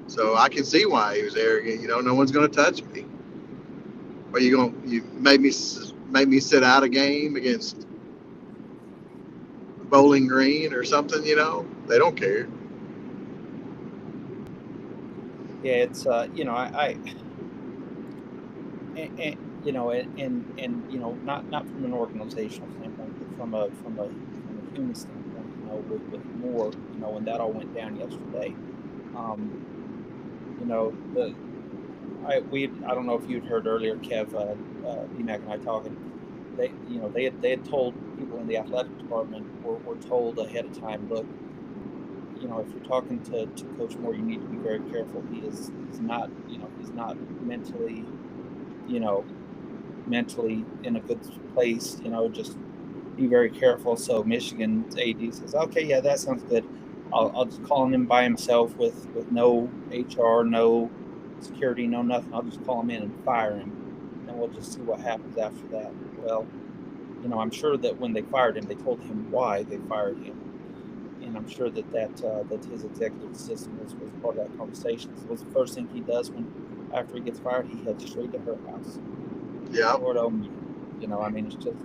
So I can see why he was arrogant. No one's going to touch me. But you made me sit out a game against Bowling Green or something. They don't care. Yeah, it's not from an organizational standpoint, but from a human standpoint, with Moore, when that all went down yesterday, I don't know if you'd heard earlier, Kev, D-Mac and I talking, they had told people in the athletic department were told ahead of time, look, if you're talking to Coach Moore, you need to be very careful. He's not mentally, you know, mentally in a good place. Just be very careful. So Michigan's AD says, okay, yeah, that sounds good. I'll just call him in by himself with no HR, no security, no nothing. I'll just call him in and fire him, and we'll just see what happens after that. Well, I'm sure that when they fired him, they told him why they fired him, and I'm sure that his executive assistant was part of that conversation. So what's the first thing he does after he gets fired? He heads straight to her house. Yeah. Lord, oh me. It's just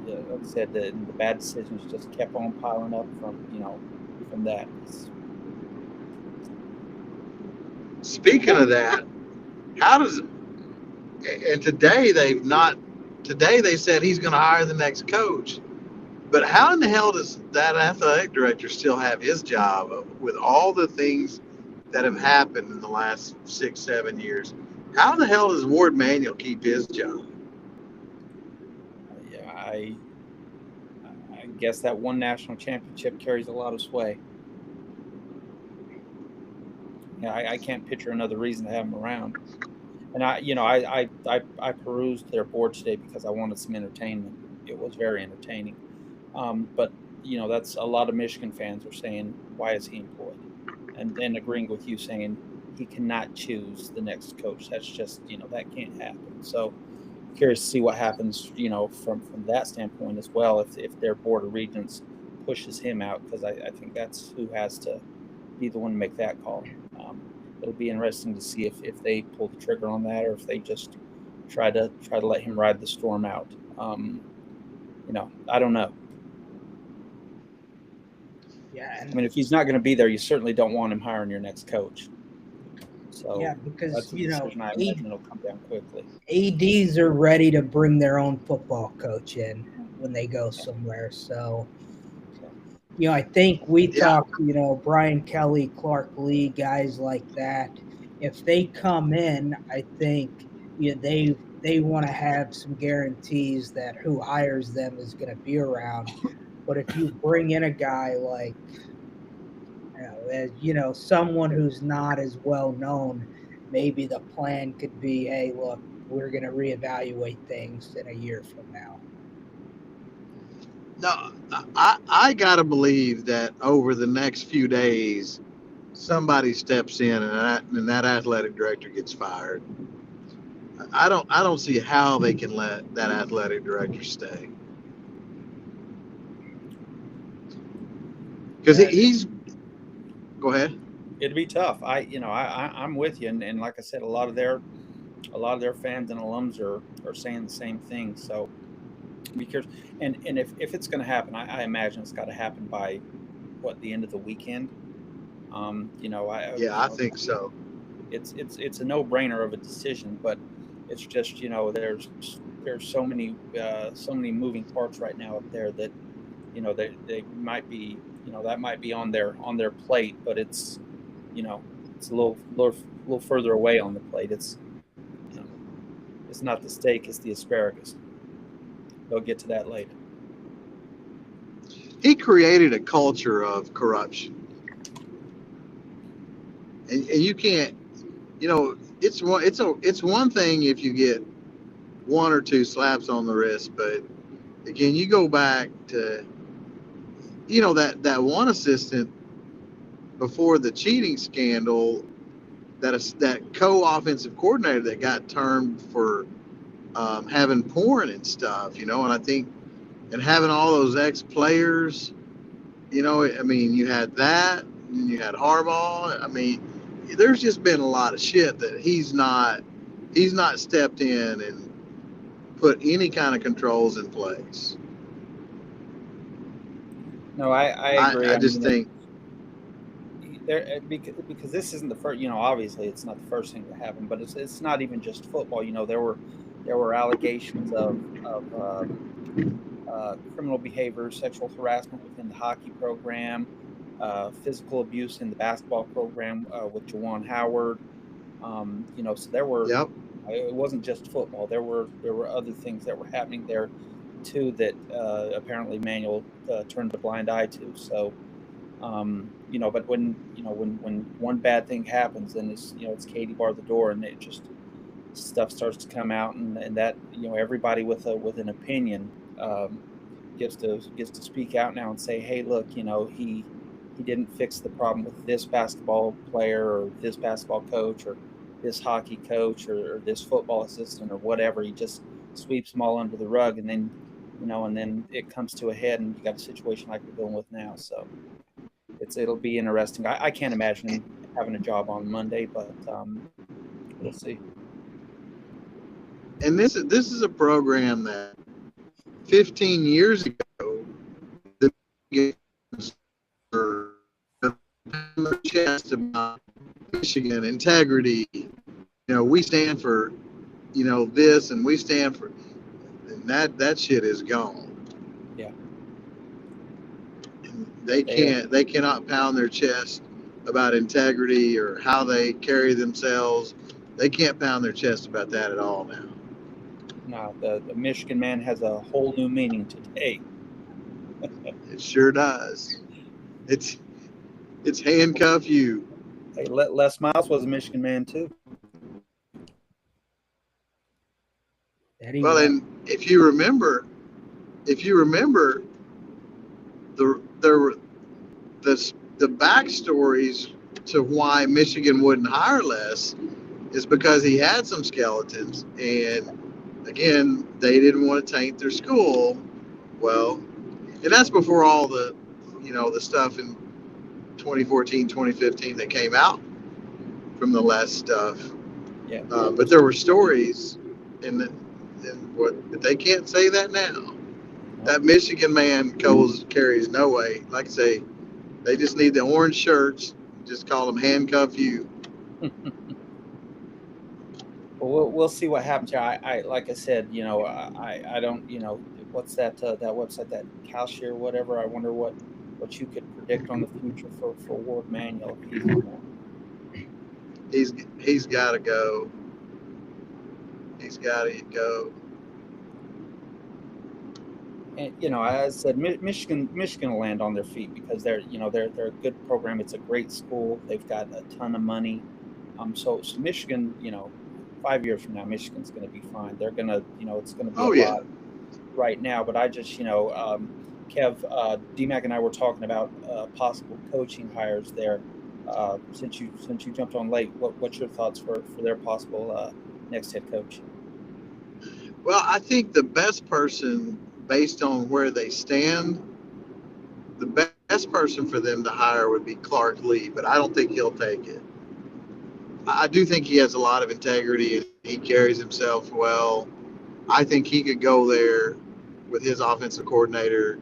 like I said, the bad decisions just kept on piling up from that. Speaking of that, how does and today they said he's going to hire the next coach. But how in the hell does that athletic director still have his job with all the things that have happened in the last 6-7 years? How in the hell does Ward Manuel keep his job? Yeah, I guess that one national championship carries a lot of sway. Yeah, I can't picture another reason to have him around. And I perused their board today because I wanted some entertainment. It was very entertaining. But that's a lot of Michigan fans are saying, why is he employed? And then agreeing with you saying he cannot choose the next coach. That's just, that can't happen. So curious to see what happens, from that standpoint as well, if their board of regents pushes him out, because I think that's who has to be the one to make that call. It'll be interesting to see if they pull the trigger on that, or if they just try to let him ride the storm out. I don't know. Yeah, I mean, if he's not going to be there, you certainly don't want him hiring your next coach. So yeah, because that's a decision I imagine it'll come down quickly. ADs are ready to bring their own football coach in when they go somewhere. So, I think we talk, Brian Kelly, Clark Lee, guys like that. If they come in, I think they want to have some guarantees that who hires them is going to be around. But if you bring in a guy like, someone who's not as well known, maybe the plan could be, hey, look, we're going to reevaluate things in a year from now. No, I got to believe that over the next few days, somebody steps in and that athletic director gets fired. I don't see how they can let that athletic director stay. Because he's go ahead. It'd be tough. I'm with you, and like I said, a lot of their fans and alums are saying the same thing. So be curious. And if it's going to happen, I imagine it's got to happen by the end of the weekend. I think so. It's a no-brainer of a decision, but it's just there's so many moving parts right now up there that they might be that might be on their plate, but it's it's a little further away on the plate. It's it's not the steak, it's the asparagus. They'll get to that later. He created a culture of corruption, and you can't. It's one thing if you get one or two slaps on the wrist, but again, you go back to that one assistant before the cheating scandal, that co-offensive coordinator that got termed for having porn and stuff, and I think, and having all those ex-players, I mean, you had that, and you had Harbaugh. I mean, there's just been a lot of shit that he's not stepped in and put any kind of controls in place. No, I agree. I just think there, because this isn't the first. Obviously it's not the first thing to happen, but it's not even just football. There were allegations of criminal behavior, sexual harassment within the hockey program, physical abuse in the basketball program with Juwan Howard. So there were It wasn't just football. There were other things that were happening there too that apparently Manuel turned a blind eye to. So but when one bad thing happens, then it's Katie bar the door, and it just stuff starts to come out, and that everybody with an opinion um, gets to speak out now and say, hey, look, he didn't fix the problem with this basketball player or this basketball coach or this hockey coach or this football assistant or whatever. He just sweeps them all under the rug, and then it comes to a head, and you got a situation like we're dealing with now. So it'll be interesting. I can't imagine having a job on Monday, but we'll see. And this is a program that 15 years ago, the Michigan were pounding their chest about Michigan integrity. We stand for this, and we stand for, and that shit is gone. Yeah. They cannot pound their chest about integrity or how they carry themselves. They can't pound their chest about that at all now. No, the Michigan man has a whole new meaning today. It sure does. It's handcuff you. Hey, Les Miles was a Michigan man too. Well, and if you remember, there were the backstories to why Michigan wouldn't hire Les is because he had some skeletons, and again, they didn't want to taint their school. Well, and that's before all the stuff in 2014, 2015 that came out from the Les stuff. Yeah. But there were stories, but they can't say that now. That Michigan man carries no weight. Like I say, they just need the orange shirts. Just call them handcuff you. Well, we'll see what happens here. I like I said, I don't, what's that website, that Kalshi or whatever. I wonder what you could predict on the future for Ward Manuel. He's got to go. He's got to go. And as I said, Michigan will land on their feet because they're a good program. It's a great school. They've got a ton of money. So Michigan, 5 years from now, Michigan's going to be fine. They're going to, it's going to be lot right now. But I just, Kev, DMAC and I were talking about possible coaching hires there. Since you jumped on late, what's your thoughts for their possible next head coach? Well, I think the best person, based on where they stand, the best person for them to hire would be Clark Lee, but I don't think he'll take it. I do think he has a lot of integrity and he carries himself well. I think he could go there with his offensive coordinator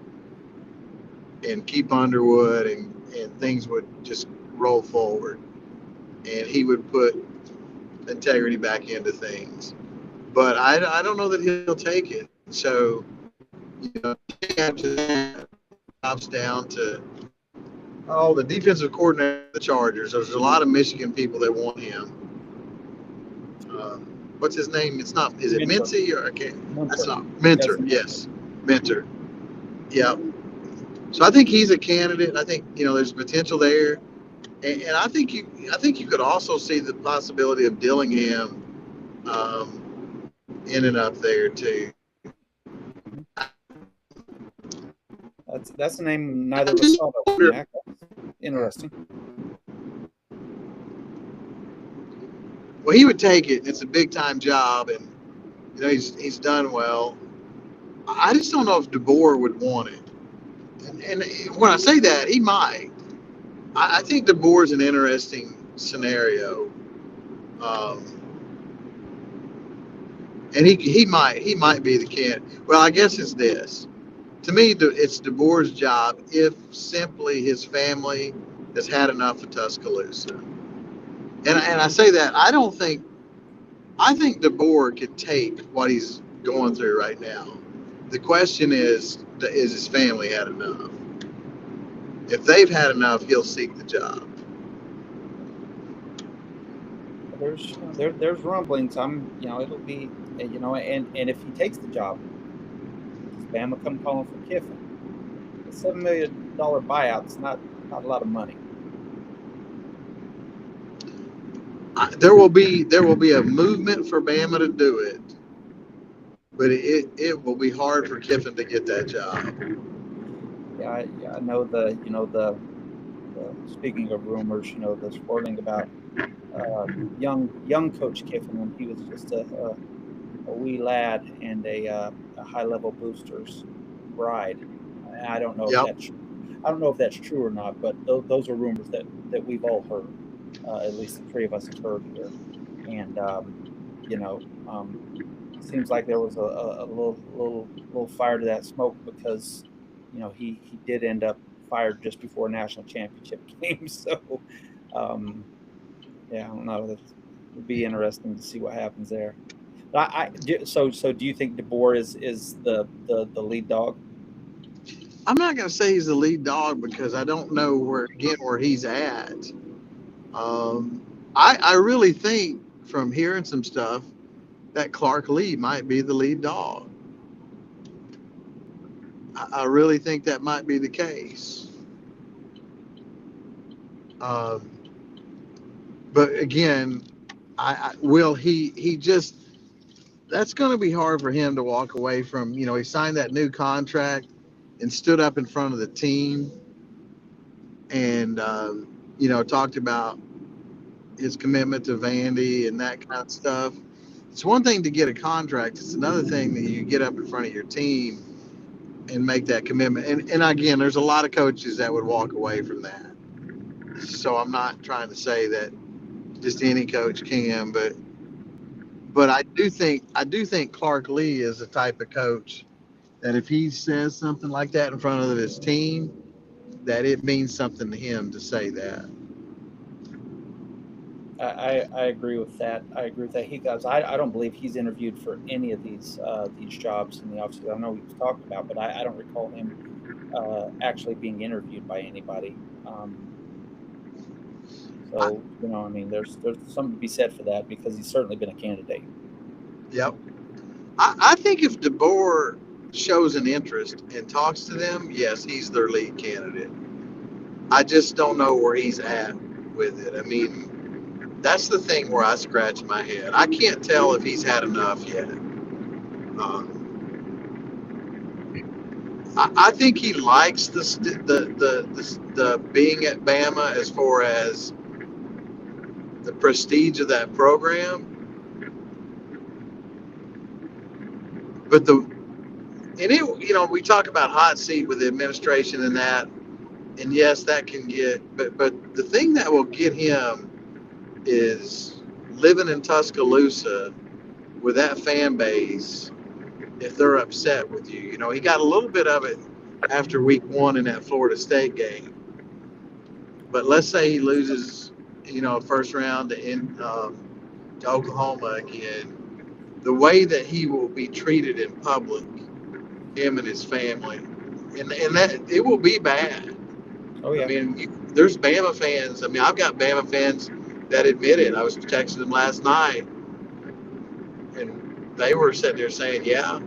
and keep Underwood, and things would just roll forward. And he would put integrity back into things. But I don't know that he'll take it. So, after that, drops down to the defensive coordinator of the Chargers. There's a lot of Michigan people that want him. What's his name? It's not. Is it Mincy or I can't? That's not Mentor. Yes, Mentor. Yeah. So I think he's a candidate. I think there's potential there, and I think you could also see the possibility of Dillingham in and up there too. That's the name neither of us saw. Interesting. Well, he would take it. It's a big time job, and he's done well. I just don't know if DeBoer would want it. And when I say that, he might. I think DeBoer's an interesting scenario, and he might be the candidate. Well, I guess it's this. To me, it's DeBoer's job if simply his family has had enough of Tuscaloosa. And I say that I think DeBoer could take what he's going through right now. The question is his family had enough? If they've had enough, he'll seek the job. There's there's rumblings. It'll be and if he takes the job, does Bama come calling for Kiffin? A $7 million buyout's not a lot of money. There will be a movement for Bama to do it, but it will be hard for Kiffin to get that job. I know the speaking of rumors, the swirling about young Coach Kiffin when he was just a wee lad and a high level boosters bride. I don't know if Yep. I don't know if that's true or not, but those are rumors that we've all heard. At least the three of us have heard here, and you know, um, seems like there was a little fire to that smoke because he did end up fired just before a national championship game. So um, yeah, I don't know. That would be interesting to see what happens there. But so do you think DeBoer is the lead dog? I'm not going to say he's the lead dog because I don't know where he's at. Um, I really think from hearing some stuff that Clark Lee might be the lead dog. I really think that might be the case. Um, but again, will he just that's going to be hard for him to walk away from. He signed that new contract and stood up in front of the team and talked about his commitment to Vandy and that kind of stuff. It's one thing to get a contract. It's another thing that you get up in front of your team and make that commitment. And again, there's a lot of coaches that would walk away from that. So I'm not trying to say that just any coach can, but I do think Clark Lee is the type of coach that if he says something like that in front of his team, that it means something to him to say that. I agree with that. I agree with that. He does. I don't believe he's interviewed for any of these jobs in the office. I know he was talked about, but I don't recall him actually being interviewed by anybody. I, So I mean, there's something to be said for that because he's certainly been a candidate. yep. I think if DeBoer shows an interest and talks to them, yes, he's their lead candidate. I just don't know where he's at with it. I mean, that's the thing where I scratch my head. I can't tell if he's had enough yet. I think he likes the being at Bama as far as the prestige of that program, but we talk about hot seat with the administration and that, and yes, that can but the thing that will get him is living in Tuscaloosa with that fan base. If they're upset with you, he got a little bit of it after week 1 in that Florida State game. But let's say he loses, first round to Oklahoma again. The way that he will be treated in public, him and his family, and that it will be bad. Oh yeah. I mean, there's Bama fans. I mean, I've got Bama fans that admit it. I was texting them last night, and they were sitting there saying, "Yeah,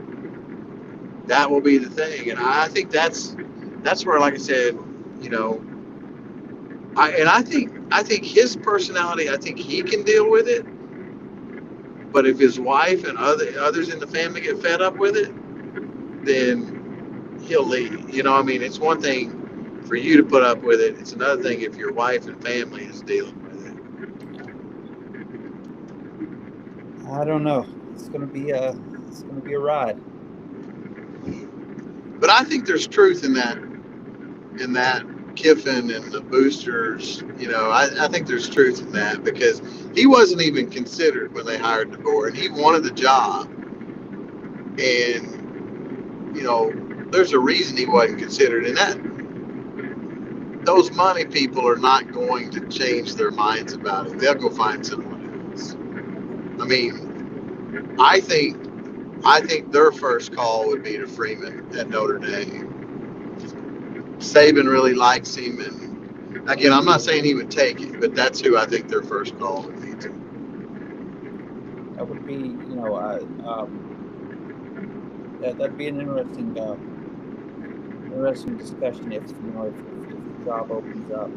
that will be the thing." And I think that's where, like I said, you know, I think his personality, I think he can deal with it. But if his wife and others in the family get fed up with it, then he'll leave. I mean, it's one thing for you to put up with it. It's another thing if your wife and family is dealing with it. I don't know. It's gonna be a ride. But I think there's truth in that Kiffin and the boosters. I think there's truth in that because he wasn't even considered when they hired DeBoer, and he wanted the job. And there's a reason he wasn't considered, and that those money people are not going to change their minds about it. They'll go find someone else. I mean, I think their first call would be to Freeman at Notre Dame. Saban really likes him, and again, I'm not saying he would take it, but that's who I think their first call would be to. would be, that'd be an interesting discussion if the job opens up.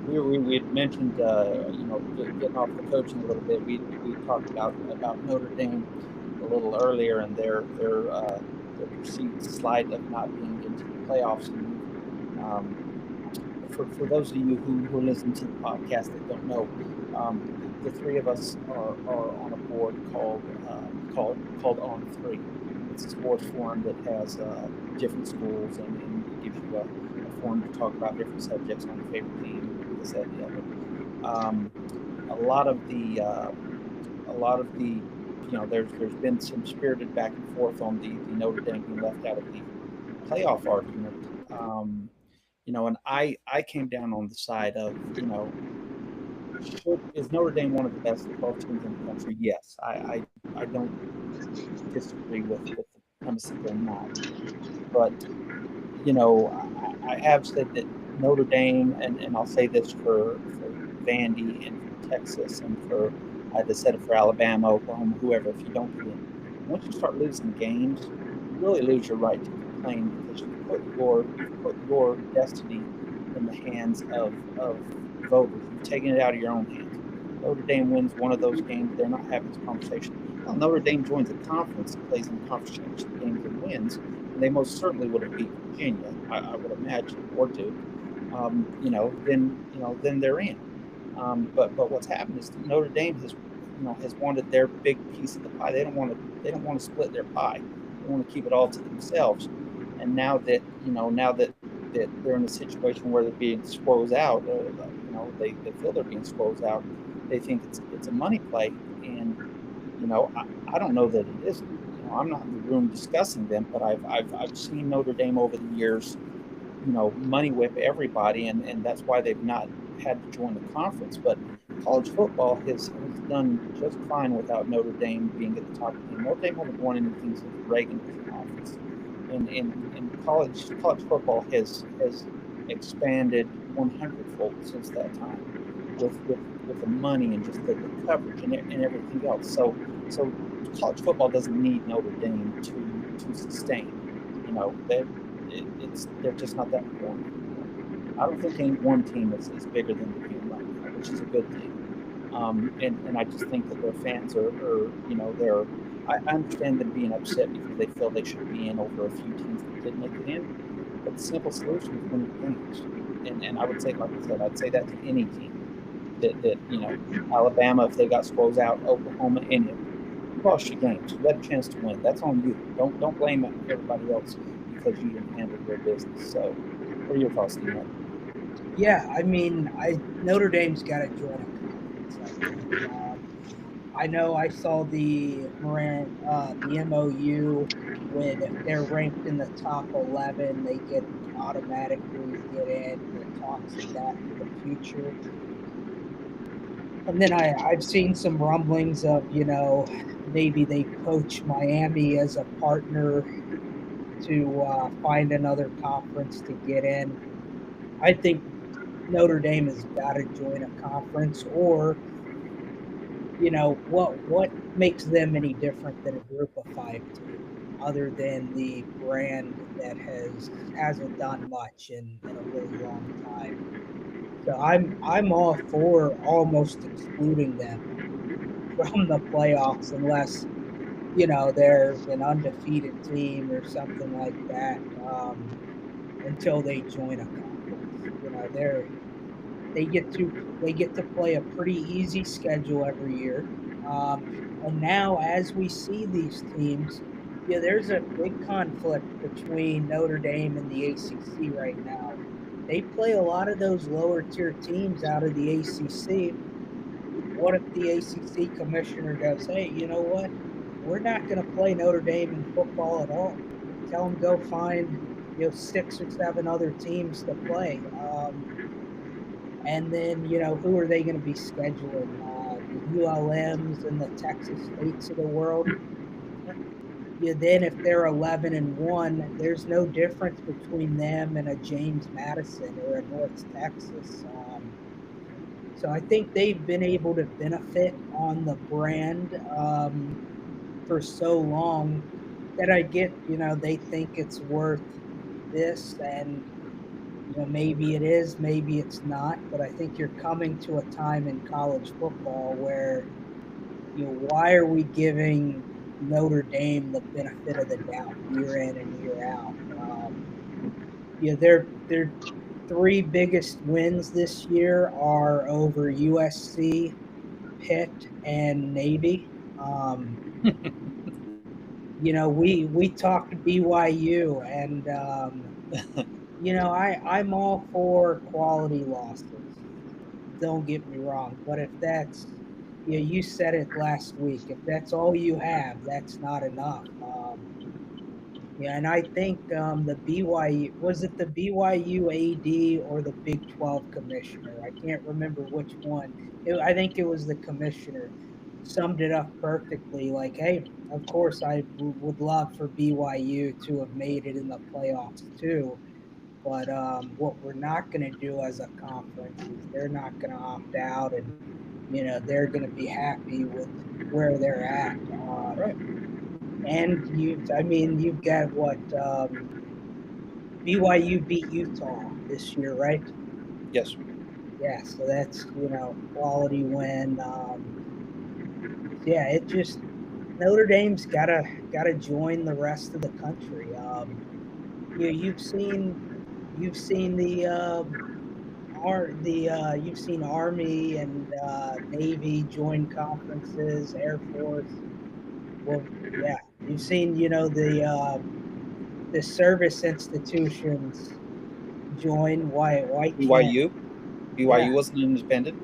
We had mentioned getting off the coaching a little bit. We talked about Notre Dame a little earlier and their perceived slight of not being into the playoffs. And, for those of you who listen to the podcast that don't know, the three of us are on a board called On Three. It's a sports forum that has different schools and it gives you a forum to talk about different subjects on your favorite team, this, that, and the other. A lot of the there's been some spirited back and forth on the Notre Dame being left out of the playoff argument. And I came down on the side of, is Notre Dame one of the best football teams in the country? Yes. I don't disagree with the premise that they're not. But, I have said that Notre Dame, and I'll say this for Vandy and for Texas and for, I said it for Alabama, Oklahoma, whoever, if you don't get in, once you start losing games, you really lose your right to complain because you put your destiny in the hands of voters. You've taken it out of your own hands. Notre Dame wins one of those games, they're not having this conversation. Well, Notre Dame joins a conference and plays in conference championship games and wins, and they most certainly would have beat Virginia, I would imagine, or Duke. Then they're in. But what's happened is Notre Dame has wanted their big piece of the pie. They don't want to split their pie. They want to keep it all to themselves. And now that they're in a situation where they're being squoze out, they feel they're being squoze out. They think it's a money play, and I don't know that it isn't. I'm not in the room discussing them, but I've seen Notre Dame over the years, money whip everybody, and that's why they've not had to join the conference. But college football has done just fine without Notre Dame being at the top of the team. Notre Dame hasn't won anything since Reagan was in office. And college football has expanded 100-fold since that time with the money and just the coverage and everything else. So college football doesn't need Notre Dame to sustain. They're just not that important. I don't think any one team is bigger than the team right now, which is a good thing. And I just think that their fans are I understand them being upset because they feel they should be in over a few teams that didn't make it in. But the simple solution is win the games. And I would say, like I said, I'd say that to any team. That Alabama, if they got squoze out, Oklahoma, any of them, you lost your games. You had a chance to win. That's on you. Don't blame everybody else because you didn't handle your business. So, what are your thoughts on that? Yeah, I mean, Notre Dame's got to join a conference. I know I saw the MOU when if they're ranked in the top 11, they automatically get in. It talks of that for the future. And then I've seen some rumblings of, maybe they poach Miami as a partner to find another conference to get in. I think Notre Dame has got to join a conference, or what makes them any different than a group of 5 team, other than the brand that hasn't done much in a really long time. So I'm all for almost excluding them from the playoffs unless they're an undefeated team or something like that, until they join a conference. They get to play a pretty easy schedule every year. And now, as we see these teams, there's a big conflict between Notre Dame and the ACC right now. They play a lot of those lower tier teams out of the ACC. What if the ACC commissioner goes, hey, you know what? We're not going to play Notre Dame in football at all. Tell them go find 6 or 7 other teams to play. And then, who are they going to be scheduling? The ULMs and the Texas States of the world. Then if they're 11-1, there's no difference between them and a James Madison or a North Texas. So I think they've been able to benefit on the brand for so long that I get, they think it's worth this, and maybe it is, maybe it's not, but I think you're coming to a time in college football where, why are we giving Notre Dame the benefit of the doubt year in and year out? Their three biggest wins this year are over USC, Pitt, and Navy. Um, we talked BYU, and I'm all for quality losses. Don't get me wrong, but if that's you said it last week. If that's all you have, that's not enough. And I think the BYU was it the BYU AD or the Big 12 commissioner? I can't remember which one. I think it was the commissioner. Summed it up perfectly. Like, hey, of course I would love for BYU to have made it in the playoffs too. But what we're not going to do as a conference is they're not going to opt out, and they're going to be happy with where they're at. Right. And you've got what BYU beat Utah this year, right? Yes. Yeah, so that's quality win. Yeah, it just Notre Dame's gotta join the rest of the country. You've seen you've seen Army and Navy join conferences, Air Force. Well, yeah, you've seen the service institutions join. Why can't BYU. yeah BYU wasn't independent.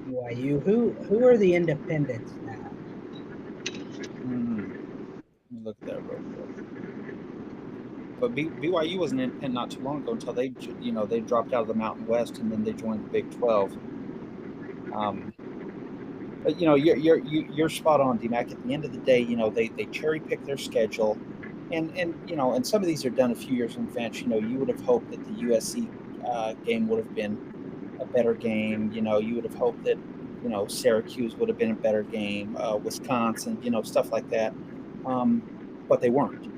BYU? Who are the independents now? Let me look at that real quick. But BYU wasn't independent not too long ago until they dropped out of the Mountain West and then they joined the Big 12. But you're spot on, DMAC. At the end of the day, they cherry pick their schedule, and some of these are done a few years in advance. You would have hoped that the USC game would have been a better game. You would have hoped that Syracuse would have been a better game, Wisconsin, stuff like that. But they weren't.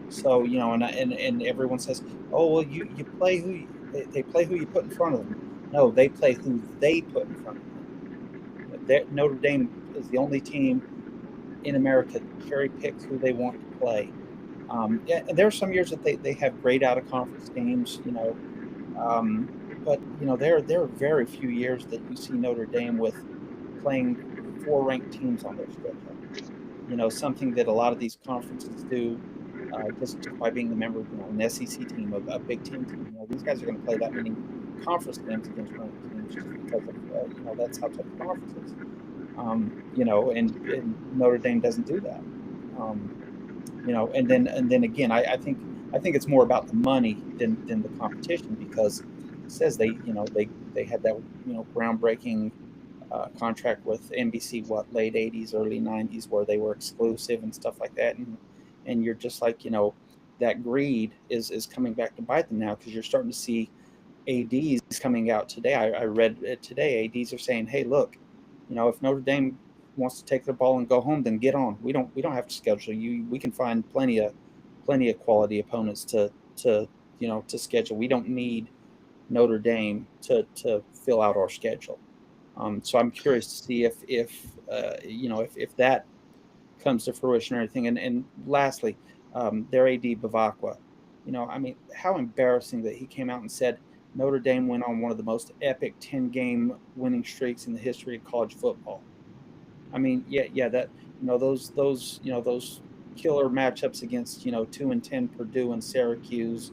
So and everyone says, oh well, you play they play who you put in front of them. No, they play who they put in front of them. Notre Dame is the only team in America that cherry picks who they want to play. And there are some years that they have great out of conference games, but there are very few years that you see Notre Dame with playing 4 ranked teams on their schedule. Something that a lot of these conferences do. Just by being the member of an SEC team, a Big Ten team, these guys are going to play that many conference games against ranked teams just because of that's how tough the conference is. And Notre Dame doesn't do that. And then again, I think it's more about the money than the competition, because it says they had that groundbreaking contract with NBC, late 80s, early 90s, where they were exclusive and stuff like that, and you're just like, that greed is coming back to bite them now, because you're starting to see ADs coming out today. I read it today. ADs are saying, hey, look, if Notre Dame wants to take their ball and go home, then get on. We don't have to schedule you. We can find plenty of quality opponents to schedule. We don't need Notre Dame to fill out our schedule. So I'm curious to see if that comes to fruition or anything. And lastly, their AD Bavakwa, how embarrassing that he came out and said Notre Dame went on one of the most epic 10-game winning streaks in the history of college football. That those killer matchups against 2-10 Purdue and Syracuse,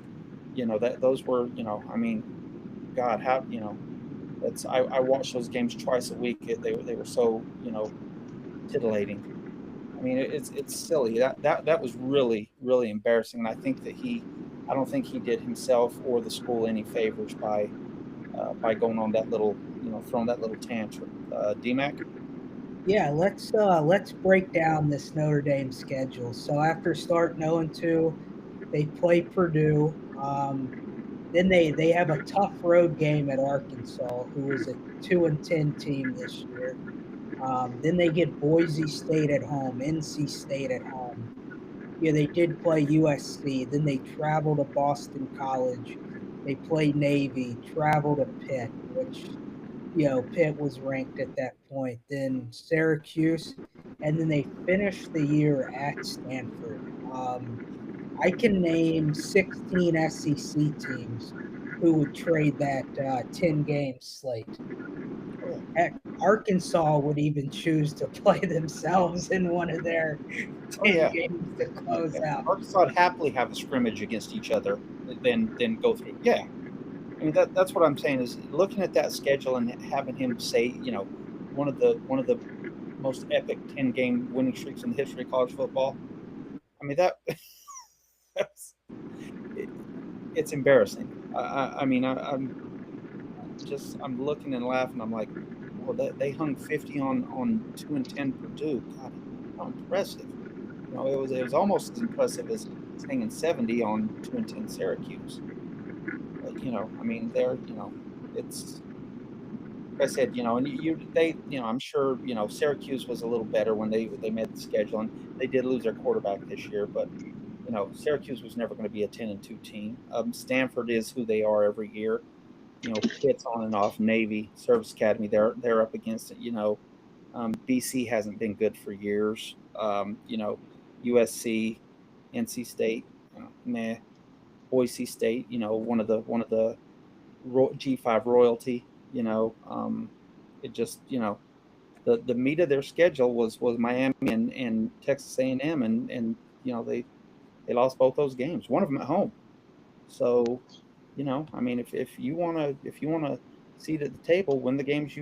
that those were God, how that's I watched those games twice a week. They were so titillating. It's silly. That was really, really embarrassing. And I don't think he did himself or the school any favors by going on that little, throwing that little tantrum. DMAC? Yeah, let's break down this Notre Dame schedule. So after starting 0-2, they play Purdue. They have a tough road game at Arkansas, who is a 2-10 team this year. Then they get Boise State at home, NC State at home. Yeah, they did play USC. Then they travel to Boston College. They play Navy, travel to Pitt, which, Pitt was ranked at that point. Then Syracuse, and then they finished the year at Stanford. I can name 16 SEC teams who would trade that 10 game slate. Heck, Arkansas would even choose to play themselves in one of their Oh 10 yeah. games to close out. Arkansas would happily have a scrimmage against each other than go through. Yeah. I mean that's what I'm saying is looking at that schedule and having him say, one of the most epic 10-game winning streaks in the history of college football. I mean it's embarrassing. I'm looking and laughing. I'm like, well, they hung 50 on 2-10 Purdue. God, how impressive! It was almost as impressive as hanging 70 on 2-10 Syracuse. But it's like I said, I'm sure Syracuse was a little better when they made the schedule, and they did lose their quarterback this year, but Syracuse was never going to be a 10-2 team. Stanford is who they are every year. Pitt's on and off. Navy, Service Academy, they're up against it. BC hasn't been good for years. USC, NC State, meh. Boise State, one of the G5 royalty. It just the meat of their schedule was Miami and Texas A&M, and they lost both those games. One of them at home. So, if you wanna seat at the table, win the games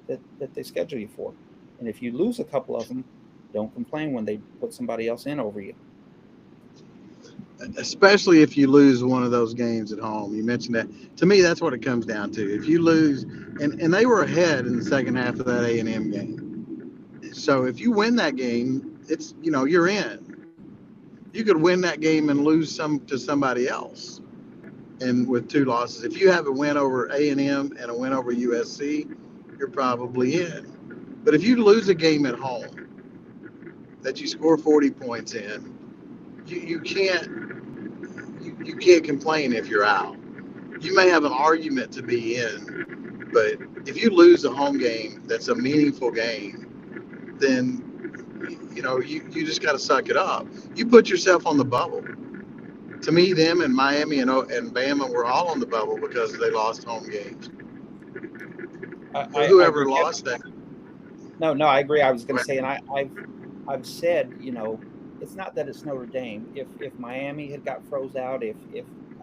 that they schedule you for, and if you lose a couple of them, don't complain when they put somebody else in over you. Especially if you lose one of those games at home. You mentioned that. To me, that's what it comes down to. If you lose, and they were ahead in the second half of that A&M game. So if you win that game, it's you're in. You could win that game and lose some to somebody else, and with 2 losses. If you have a win over A&M and a win over USC, you're probably in. But if you lose a game at home that you score 40 points in, you can't complain if you're out. You may have an argument to be in, but if you lose a home game that's a meaningful game, then you just got to suck it up. You put yourself on the bubble. To me, them and Miami and Bama were all on the bubble because they lost home games. Whoever lost that. No, I agree. I was going to say, and I've said, it's not that it's Notre Dame. If Miami had got froze out, if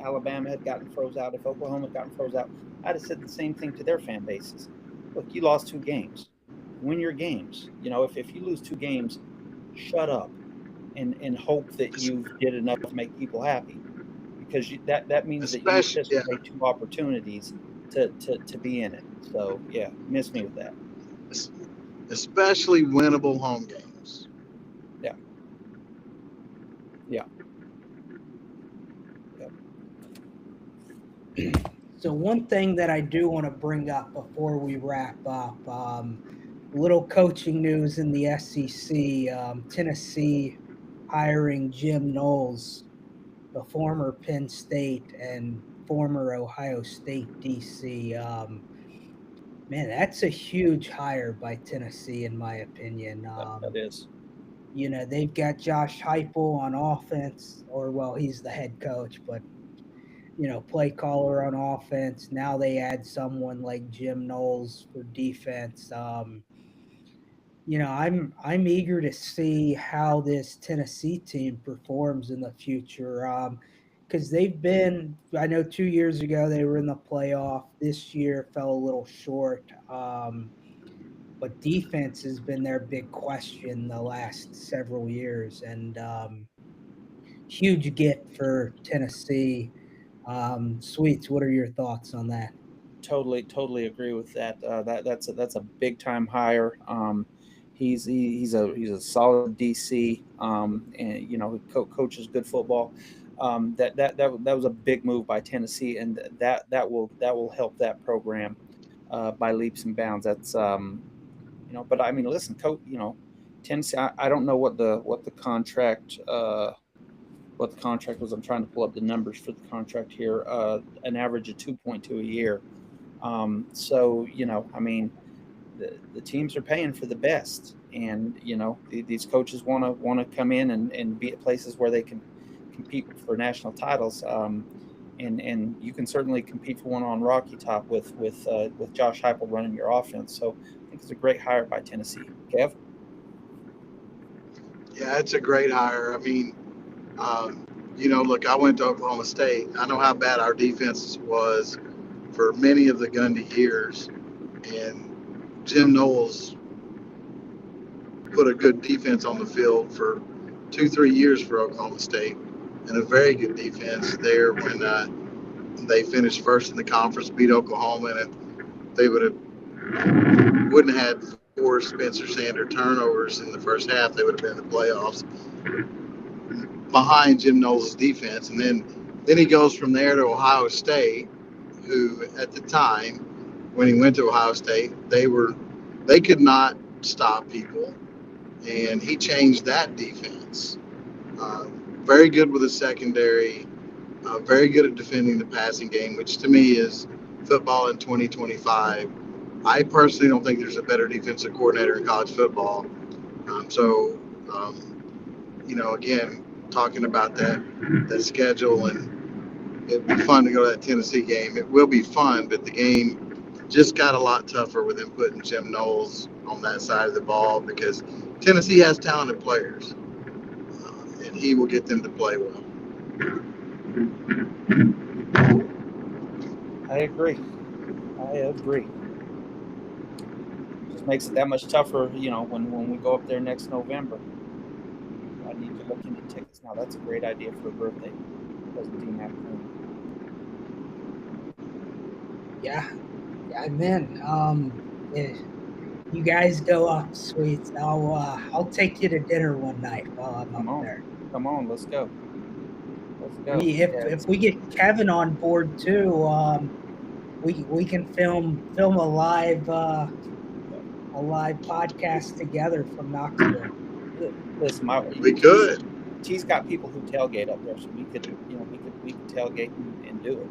Alabama had gotten froze out, if Oklahoma had gotten froze out, I'd have said the same thing to their fan bases. Look, you lost 2 games. Win your games. If you lose 2 games, shut up and hope that you did enough to make people happy, because that means that you anticipate 2 opportunities to be in it. So yeah, miss me with that. Especially winnable home games. Yeah. So one thing that I do want to bring up before we wrap up, little coaching news in the SEC. Tennessee hiring Jim Knowles, the former Penn State and former Ohio State DC. Man, that's a huge hire by Tennessee, in my opinion. That is. They've got Josh Heupel on offense, he's the head coach, but play caller on offense. Now they add someone like Jim Knowles for defense. I'm eager to see how this Tennessee team performs in the future. Because I know 2 years ago they were in the playoff. This year fell a little short. But defense has been their big question the last several years, and huge get for Tennessee. Sweets, what are your thoughts on that? Totally agree with that. That's a big time hire. He's a solid DC, and coaches good football. That was a big move by Tennessee, and that will help that program by leaps and bounds. That's but I mean, listen, coach, Tennessee. I don't know what the contract was. I'm trying to pull up the numbers for the contract here. An average of 2.2 a year. So I mean, the teams are paying for the best, and these coaches want to come in and be at places where they can compete for national titles. And you can certainly compete for one on Rocky Top with Josh Heupel running your offense. So I think it's a great hire by Tennessee. Kev? Yeah, it's a great hire. I mean, look, I went to Oklahoma State. I know how bad our defense was for many of the Gundy years, and Jim Knowles put a good defense on the field for 2-3 years for Oklahoma State, and a very good defense there when they finished first in the conference, beat Oklahoma, and they wouldn't have had 4 Spencer Sanders turnovers in the first half, they would have been in the playoffs behind Jim Knowles' defense. And then he goes from there to Ohio State, who at the time when he went to Ohio State, they could not stop people, and he changed that defense. Very good with the secondary, very good at defending the passing game, which to me is football in 2025. I personally don't think there's a better defensive coordinator in college football. Again, talking about that schedule, and it'd be fun to go to that Tennessee game. It will be fun, but the game just got a lot tougher with him putting Jim Knowles on that side of the ball, because Tennessee has talented players, and he will get them to play well. I agree. Just makes it that much tougher, when we go up there next November. I need to look into tickets now. That's a great idea for a birthday. Doesn't seem that cool. Yeah, man. If you guys go up, Sweets, I'll take you to dinner one night while I'm up there. Come on, let's go. If we get Kevin on board too, we can film a live podcast together from Knoxville. Listen, we could. He's got people who tailgate up there, so we could tailgate and do it.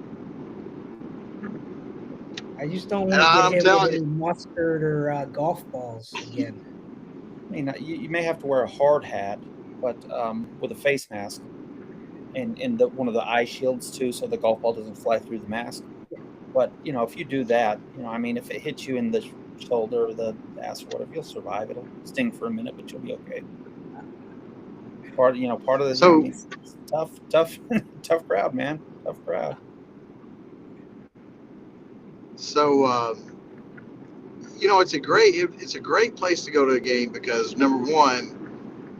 I just don't want to get hit with any mustard or golf balls again. I mean, you may have to wear a hard hat, but with a face mask, and one of the eye shields too, so the golf ball doesn't fly through the mask. But if you do that, I mean, if it hits you in the shoulder or the ass or whatever, you'll survive. It'll sting for a minute, but you'll be okay. Part of this. So, tough crowd, man. Tough crowd. So, it's a great place to go to a game, because number one,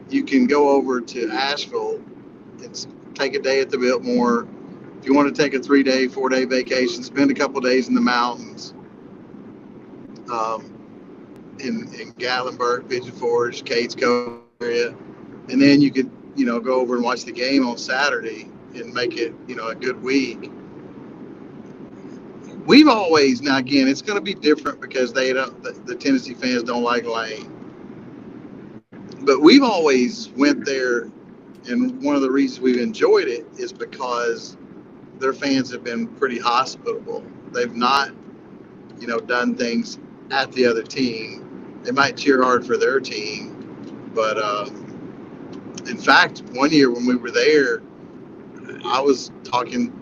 you can go over to Asheville and take a day at the Biltmore. If you want to take a 3-day, 4-day vacation, spend a couple of days in the mountains, in Gatlinburg, Pigeon Forge, Cates Cove area, and then you could go over and watch the game on Saturday and make it a good week. We've always, now again, it's going to be different because the Tennessee fans don't like Lane, but we've always went there, and one of the reasons we've enjoyed it is because their fans have been pretty hospitable. They've not done things at the other team. They might cheer hard for their team, but in fact, one year when we were there, I was talking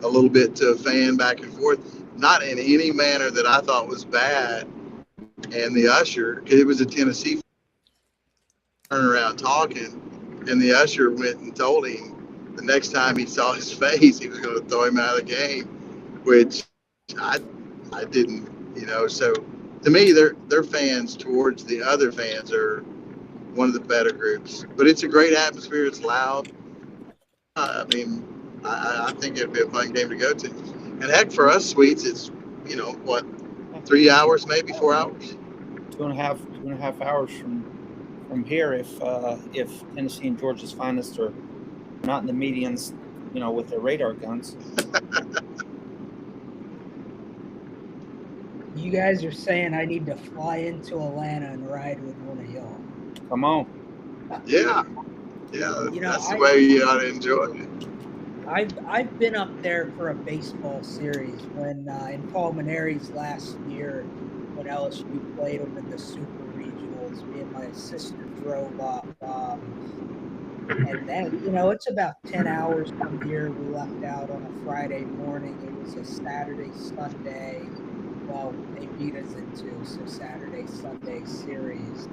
a little bit to a fan back and forth, not in any manner that I thought was bad. And the usher, it was a Tennessee, turned around talking, and the usher went and told him the next time he saw his face, he was going to throw him out of the game, which I didn't, So to me, their fans towards the other fans are one of the better groups. But it's a great atmosphere. It's loud. I mean, I think it'd be a fun game to go to. And heck, for us, Sweets, it's 3 hours, maybe 4 hours. 2.5 hours from here. If Tennessee and Georgia's Finest are not in the medians with their radar guns. You guys are saying I need to fly into Atlanta and ride with one of y'all. Come on. Yeah, that's the way you ought to enjoy it. I've been up there for a baseball series when in Palminares last year when LSU played them in the Super Regionals. Me and my sister drove up, and then it's about 10 hours from here. We left out on a Friday morning. It was a Saturday Sunday. Well, they beat us in two, so Saturday Sunday series.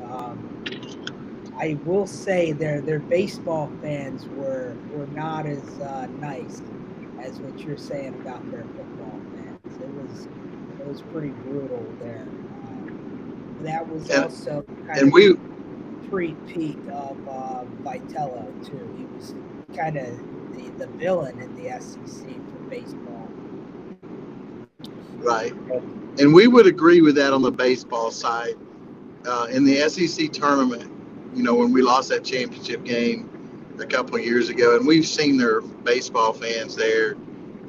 I will say their baseball fans were not as nice as what you're saying about their football fans. It was pretty brutal there. That was also kind of pre-peak of Vitello too. He was kind of the villain in the SEC for baseball. Right, and we would agree with that on the baseball side. In the SEC tournament, when we lost that championship game a couple of years ago, and we've seen their baseball fans there,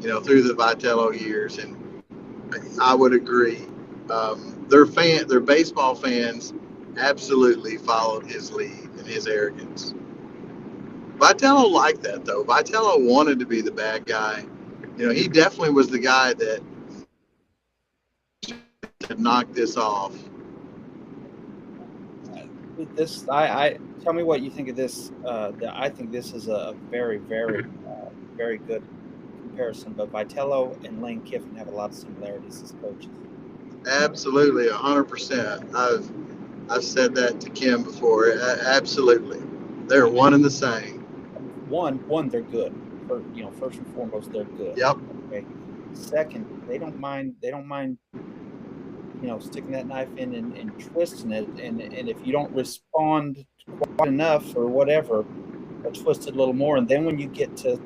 through the Vitello years, and I would agree. Their baseball fans absolutely followed his lead and his arrogance. Vitello liked that though. Vitello wanted to be the bad guy. He definitely was the guy that knocked this off. This, I tell me what you think of this. I think this is a very, very, very good comparison. But Vitello and Lane Kiffin have a lot of similarities as coaches. Absolutely, 100%. I've said that to Kim before. Absolutely, they're one and the same. One, they're good. First and foremost, they're good. Yep. Okay. Second, they don't mind. Sticking that knife in and twisting it, and if you don't respond quite enough or whatever, they'll twist it a little more. And then when you get to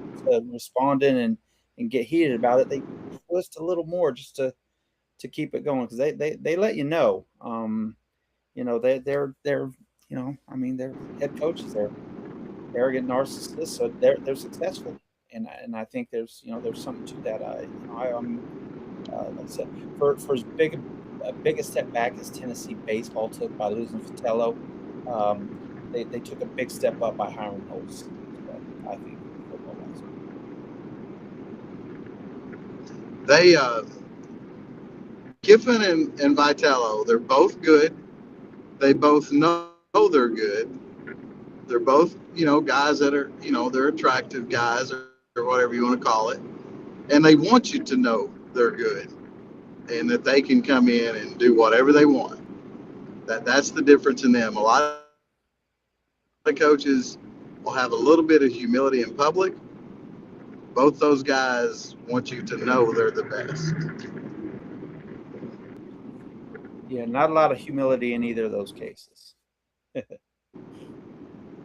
responding and get heated about it, they twist a little more just to keep it going because they let you know. They're they're head coaches. They're arrogant narcissists, so they're successful, and I think there's something to that. Like I said, for as big a step back as Tennessee baseball took by losing Vitello, they took a big step up by hiring Knowles. I think football wise. They Kiffin and Vitello, they're both good. They both know they're good. They're both, guys that are, they're attractive guys or whatever you want to call it. And they want you to know they're good and that they can come in and do whatever they want. That's the difference in them. A lot of coaches will have a little bit of humility in public. Both those guys want you to know they're the best. Yeah, not a lot of humility in either of those cases.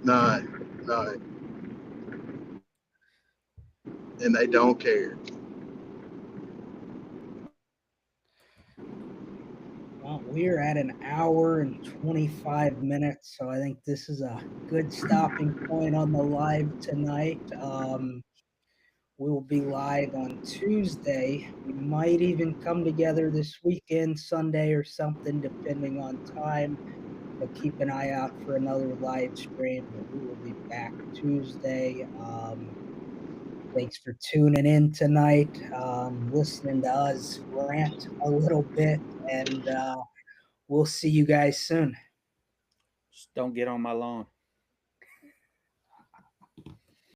No. And they don't care. Well, we're at an hour and 25 minutes, so I think this is a good stopping point on the live tonight. We will be live on Tuesday. We might even come together this weekend, Sunday or something, depending on time. But keep an eye out for another live stream. But we will be back Tuesday. Thanks for tuning in tonight, listening to us rant a little bit, and we'll see you guys soon. Just don't get on my lawn.